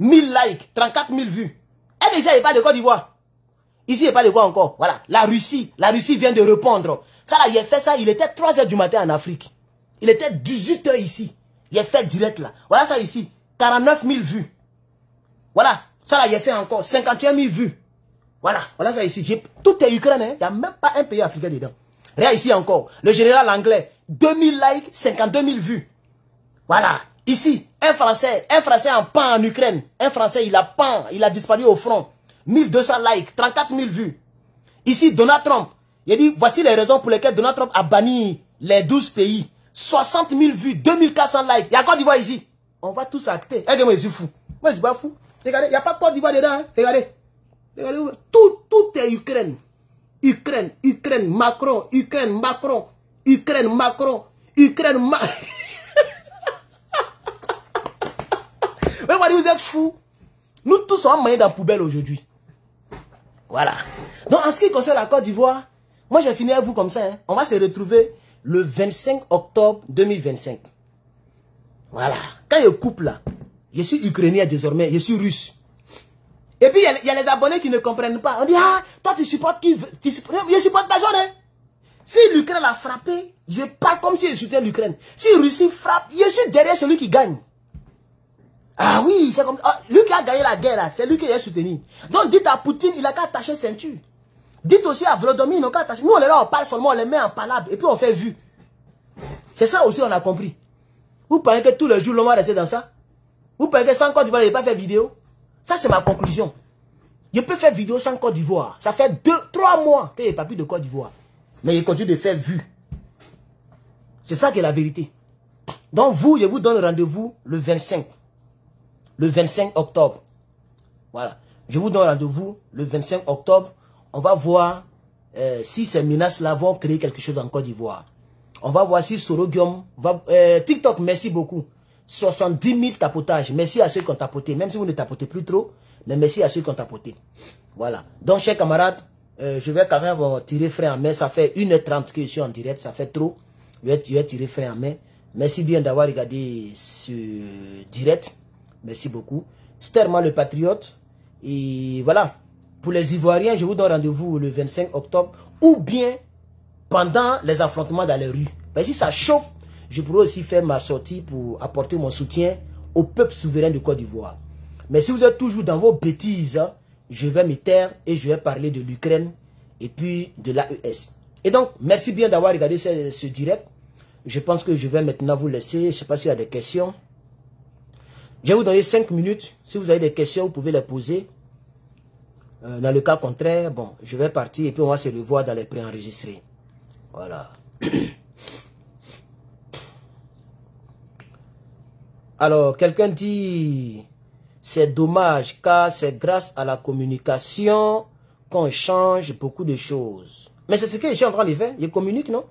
S1: 1000 likes, 34 000 vues. Et déjà, il n'y a pas de Côte d'Ivoire. Ici, il n'y a pas de quoi encore. Voilà, la Russie vient de répondre. Ça là, il a fait ça, il était 3 h du matin en Afrique. Il était 18 h ici. Il a fait direct là. Voilà ça ici, 49 000 vues. Voilà, ça là, il a fait encore 51 000 vues. Voilà, voilà ça ici. Tout est Ukraine, hein. Il n'y a même pas un pays africain dedans. Regarde ici encore, le général anglais, 2000 likes, 52 000 vues. Voilà, ici, un Français en pan en Ukraine. Un Français, il a disparu au front. 1200 likes, 34 000 vues. Ici, Donald Trump. Il a dit, voici les raisons pour lesquelles Donald Trump a banni les 12 pays. 60 000 vues, 2400 likes. Il y a Côte d'Ivoire ici. On va tous acter. Regardez-moi, je suis fou. Moi, je suis pas fou. Regardez, il n'y a pas Côte d'Ivoire dedans. Hein. Regardez. Regardez. Tout est Ukraine. Ukraine, Macron, Ukraine, Macron, Ukraine, Macron, Ukraine, Macron. Vous êtes fous. Nous tous sommes maillés dans la poubelle aujourd'hui. Voilà. Donc, en ce qui concerne la Côte d'Ivoire, moi, j'ai fini avec vous comme ça. Hein. On va se retrouver le 25 octobre 2025. Voilà. Quand je coupe là, je suis ukrainien désormais, je suis russe. Et puis, il y a les abonnés qui ne comprennent pas. On dit, ah, toi, tu supportes qui? Je supporte personne. Hein. Si l'Ukraine a frappé, je parle comme si je soutiens l'Ukraine. Si Russie frappe, je suis derrière celui qui gagne. Ah oui, c'est comme... Ah, lui qui a gagné la guerre, c'est lui qui est soutenu. Donc, dites à Poutine, il a qu'à attacher ceinture. Dites aussi à Volodymyr, il n'a qu'à attacher. Nous, on est là, on parle seulement, on les met en palabre, et puis on fait vue. C'est ça aussi, on a compris. Vous pensez que tous les jours, l'homme va rester dans ça? Vous pensez que sans Côte d'Ivoire, il n'a pas fait vidéo? Ça, c'est ma conclusion. Je peux faire vidéo sans Côte d'Ivoire. Ça fait 2-3 mois qu'il n'y a pas plus de Côte d'Ivoire. Mais il continue de faire vue. C'est ça qui est la vérité. Donc, vous, je vous donne rendez-vous le 25. Le 25 octobre. Voilà. Je vous donne rendez-vous le 25 octobre. On va voir si ces menaces-là vont créer quelque chose en Côte d'Ivoire. On va voir si Soro Guillaume va... TikTok, merci beaucoup. 70 000 tapotages. Merci à ceux qui ont tapoté. Même si vous ne tapotez plus trop, mais merci à ceux qui ont tapoté. Voilà. Donc, chers camarades, je vais quand même tirer frein en main. Ça fait 1h30 que je suis en direct. Ça fait trop. Je vais tirer frein en main. Merci bien d'avoir regardé ce direct. Merci beaucoup. Sterman le Patriote. Et voilà. Pour les Ivoiriens, je vous donne rendez-vous le 25 octobre. Ou bien pendant les affrontements dans les rues. Mais si ça chauffe, je pourrais aussi faire ma sortie pour apporter mon soutien au peuple souverain de Côte d'Ivoire. Mais si vous êtes toujours dans vos bêtises, je vais me taire et je vais parler de l'Ukraine et puis de l'AES. Et donc, merci bien d'avoir regardé ce direct. Je pense que je vais maintenant vous laisser. Je ne sais pas s'il y a des questions. Je vais vous donner 5 minutes. Si vous avez des questions, vous pouvez les poser. Dans le cas contraire, bon, je vais partir et puis on va se revoir dans les préenregistrés. Voilà. Alors, quelqu'un dit, c'est dommage car c'est grâce à la communication qu'on change beaucoup de choses. Mais c'est ce que je suis en train de faire. Je communique, non?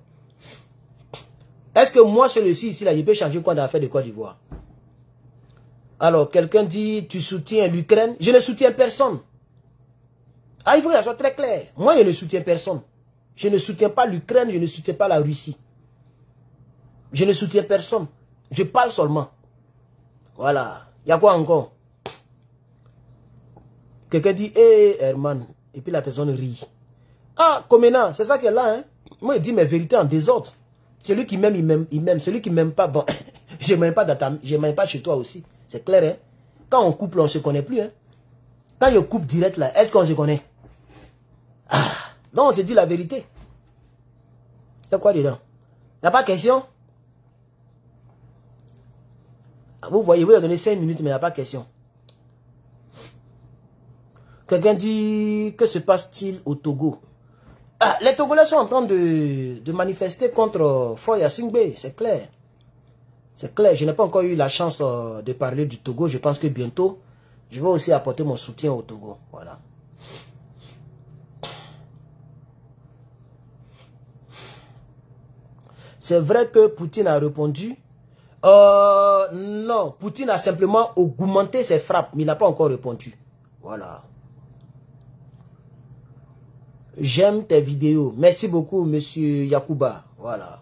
S1: Est-ce que moi, celui-ci, ici, là, je peux changer quoi dans l'affaire de Côte d'Ivoire? Alors, quelqu'un dit, tu soutiens l'Ukraine? Je ne soutiens personne. Ah, il faut que ça soit très clair. Moi, je ne soutiens personne. Je ne soutiens pas l'Ukraine, je ne soutiens pas la Russie. Je ne soutiens personne. Je parle seulement. Voilà. Il y a quoi encore? Quelqu'un dit, hé, Herman. Et puis la personne rit. Ah, Komena, c'est ça qui est là, hein? Moi, je dis mes vérités en désordre. Celui qui m'aime, il m'aime. Celui qui ne m'aime pas, bon, je ne m'aime pas, pas chez toi aussi. C'est clair, hein? Quand on couple, on ne se connaît plus, hein? Quand je coupe direct, là, est-ce qu'on se connaît? Ah, donc on se dit la vérité. Il y a quoi dedans? Il n'y a pas question? Vous voyez, vous avez donné 5 minutes, mais il n'y a pas question. Quelqu'un dit, que se passe-t-il au Togo? Ah, les Togolais sont en train de manifester contre Foya Singbe, c'est clair. C'est clair, je n'ai pas encore eu la chance de parler du Togo. Je pense que bientôt, je vais aussi apporter mon soutien au Togo. Voilà. C'est vrai que Poutine a répondu. Non, Poutine a simplement augmenté ses frappes, mais il n'a pas encore répondu. Voilà. J'aime tes vidéos. Merci beaucoup, monsieur Yakuba. Voilà.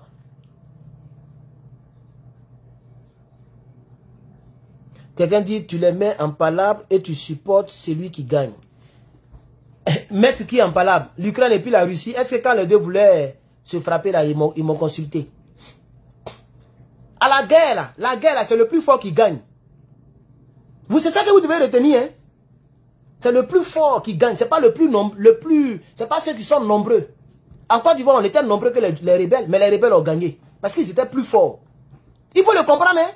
S1: Quelqu'un dit, tu les mets en palabre et tu supportes celui qui gagne. Mettre qui en palabre? L'Ukraine et puis la Russie. Est-ce que quand les deux voulaient se frapper là, ils m'ont consulté? À la guerre là, c'est le plus fort qui gagne. C'est ça que vous devez retenir, hein? C'est le plus fort qui gagne. C'est pas c'est pas ceux qui sont nombreux. En Côte d'Ivoire, on était nombreux que les rebelles, mais les rebelles ont gagné. Parce qu'ils étaient plus forts. Il faut le comprendre, hein?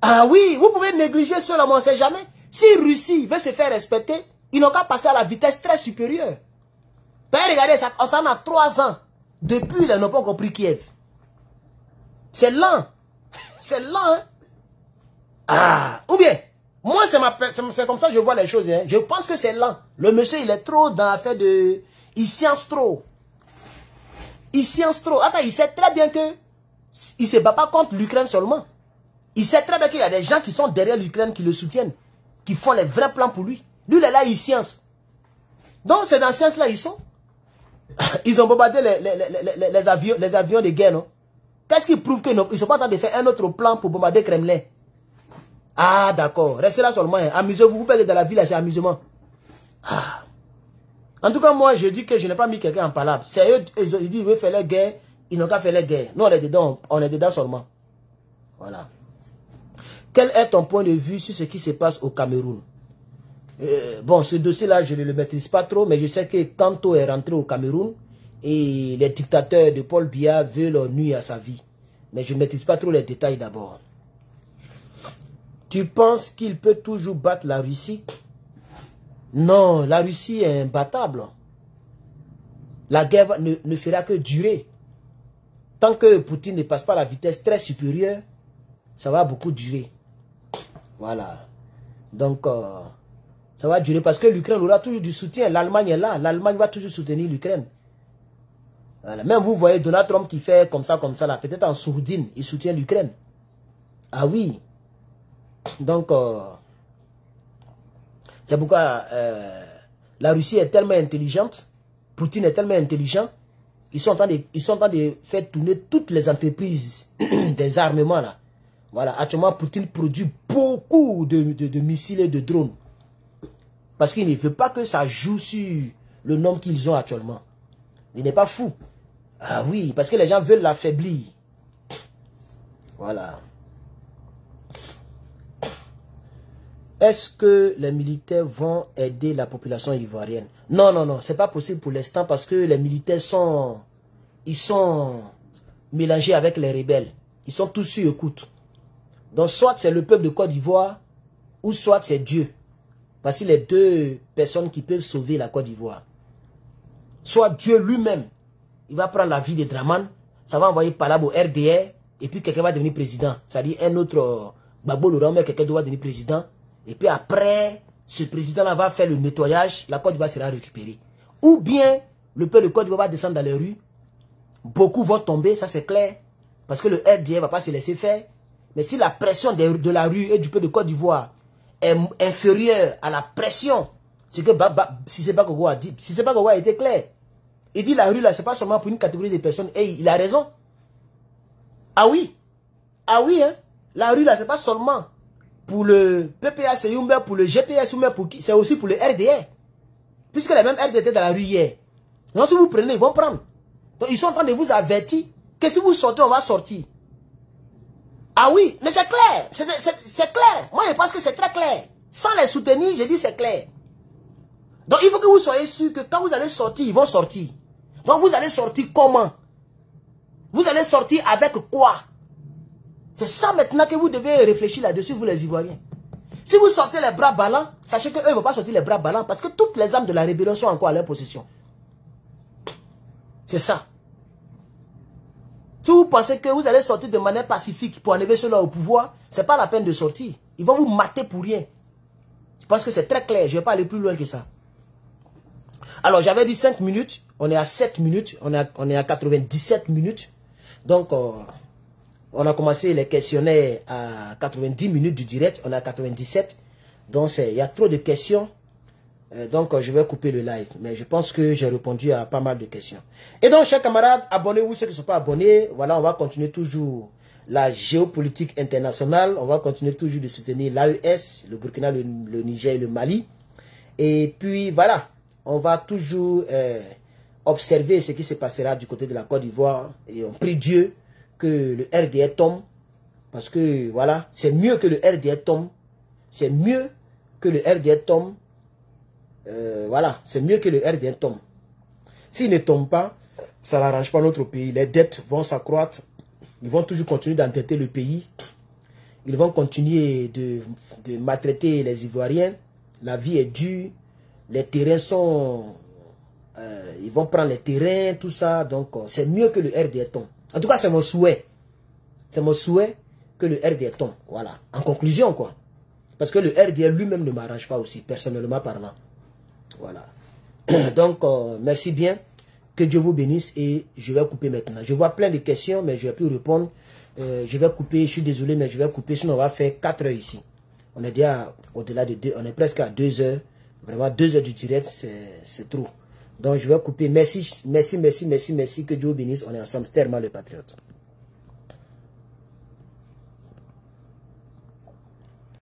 S1: Ah oui, vous pouvez négliger cela, mais on ne sait jamais. Si Russie veut se faire respecter, ils n'ont qu'à passer à la vitesse très supérieure. Ben, regardez, ça en a 3 ans. Depuis, ils n'ont pas compris Kiev. C'est lent. C'est lent, hein? Ah, ou bien, moi, c'est comme ça que je vois les choses. Hein. Je pense que c'est lent. Le monsieur, il est trop dans l'affaire de... Il science trop. Il science trop. Attends, il sait très bien que... Il ne se bat pas contre l'Ukraine seulement. Il sait très bien qu'il y a des gens qui sont derrière l'Ukraine, qui le soutiennent. Qui font les vrais plans pour lui. Lui, il est là, il science. Donc, c'est dans ce sens-là, ils sont. Ils ont bombardé les avions de guerre, non? Qu'est-ce qui prouve qu'ils ne sont pas en train de faire un autre plan pour bombarder Kremlin? Ah, d'accord. Restez là seulement. Hein. Amusez-vous. Vous perdez dans la ville, c'est amusement. Ah. En tout cas, moi, je dis que je n'ai pas mis quelqu'un en palabre. C'est eux, ils disent, ils veulent faire la guerre. Ils n'ont qu'à faire la guerre. Nous, on est dedans seulement. Voilà. Quel est ton point de vue sur ce qui se passe au Cameroun? Bon, ce dossier-là, je ne le maîtrise pas trop, mais je sais que Kanto est rentré au Cameroun et les dictateurs de Paul Biya veulent nuire à sa vie. Mais je ne maîtrise pas trop les détails d'abord. Tu penses qu'il peut toujours battre la Russie? Non, la Russie est imbattable. La guerre ne fera que durer. Tant que Poutine ne passe pas à la vitesse très supérieure, ça va beaucoup durer. Voilà. Donc, ça va durer parce que l'Ukraine aura toujours du soutien. L'Allemagne est là. L'Allemagne va toujours soutenir l'Ukraine. Voilà. Même vous voyez Donald Trump qui fait comme ça, là. Peut-être en sourdine, il soutient l'Ukraine. Ah oui. Donc, c'est pourquoi la Russie est tellement intelligente. Poutine est tellement intelligent. Ils sont en train de faire tourner toutes les entreprises des armements là. Voilà, actuellement, Poutine produit beaucoup de missiles et de drones. Parce qu'il ne veut pas que ça joue sur le nombre qu'ils ont actuellement. Il n'est pas fou. Ah oui, parce que les gens veulent l'affaiblir. Voilà. Est-ce que les militaires vont aider la population ivoirienne? Non, non, non, c'est pas possible pour l'instant parce que les militaires sont mélangés avec les rebelles. Ils sont tous sur écoute. Donc, soit c'est le peuple de Côte d'Ivoire, ou soit c'est Dieu. Parce que les deux personnes qui peuvent sauver la Côte d'Ivoire. Soit Dieu lui-même, il va prendre la vie de Draman, ça va envoyer Palab au RDR, et puis quelqu'un va devenir président. C'est-à-dire un autre Gbagbo le Roi, quelqu'un doit devenir président. Et puis après, ce président-là va faire le nettoyage, la Côte d'Ivoire sera récupérée. Ou bien, le peuple de Côte d'Ivoire va descendre dans les rues, beaucoup vont tomber, ça c'est clair, parce que le RDR ne va pas se laisser faire. Mais si la pression de la rue et du peuple de Côte d'Ivoire est inférieure à la pression, c'est que Cissé Bakoko a dit. Cissé Bakoko a été clair. Il dit la rue là, c'est pas seulement pour une catégorie de personnes. Et il a raison. Ah oui. Ah oui, hein. La rue là, c'est pas seulement pour le PPA, ou pour le GPS, ou pour qui. C'est aussi pour le RDR. Puisque les mêmes RDR étaient dans la rue hier. Donc si vous prenez, ils vont prendre. Donc ils sont en train de vous avertir que si vous sortez, on va sortir. Ah oui, mais c'est clair. C'est clair. Moi, je pense que c'est très clair. Sans les soutenir, je dis c'est clair. Donc il faut que vous soyez sûr que quand vous allez sortir, ils vont sortir. Donc vous allez sortir comment? Vous allez sortir avec quoi? C'est ça maintenant que vous devez réfléchir là-dessus, vous les Ivoiriens. Si vous sortez les bras ballants, sachez qu'eux ne vont pas sortir les bras ballants parce que toutes les armes de la rébellion sont encore à leur possession. C'est ça. Si vous pensez que vous allez sortir de manière pacifique pour enlever cela au pouvoir, ce n'est pas la peine de sortir. Ils vont vous mater pour rien. Je pense que c'est très clair, je ne vais pas aller plus loin que ça. Alors j'avais dit 5 minutes, on est à 7 minutes, on est à 97 minutes. Donc on a commencé les questionnaires à 90 minutes du direct, on est à 97. Donc il y a trop de questions. Donc je vais couper le live. Mais je pense que j'ai répondu à pas mal de questions. Et donc chers camarades, abonnez-vous ceux qui ne sont pas abonnés. Voilà, on va continuer toujours la géopolitique internationale. On va continuer toujours de soutenir l'AES, le Burkina, le Niger et le Mali. Et puis voilà, on va toujours observer ce qui se passera du côté de la Côte d'Ivoire. Et on prie Dieu que le RDR tombe. Parce que voilà, c'est mieux que le RDR tombe. C'est mieux que le RDR tombe. Voilà, c'est mieux que le RDR tombe. S'il ne tombe pas, ça n'arrange pas notre pays. Les dettes vont s'accroître. Ils vont toujours continuer d'endetter le pays. Ils vont continuer de maltraiter les Ivoiriens. La vie est dure. Les terrains sont... ils vont prendre les terrains, tout ça. Donc, c'est mieux que le RDR tombe. En tout cas, c'est mon souhait. C'est mon souhait que le RDR tombe. Voilà. En conclusion, quoi. Parce que le RDR lui-même ne m'arrange pas aussi, personnellement parlant. Voilà. Donc, merci bien. Que Dieu vous bénisse et je vais couper maintenant. Je vois plein de questions, mais je ne vais plus répondre. Je vais couper, je suis désolé, mais je vais couper. Sinon, on va faire 4 heures ici. On est déjà au-delà de 2, on est presque à 2 heures. Vraiment, 2 heures du direct, c'est trop. Donc, je vais couper. Merci, merci, merci, merci, merci. Que Dieu vous bénisse. On est ensemble, tellement les patriotes.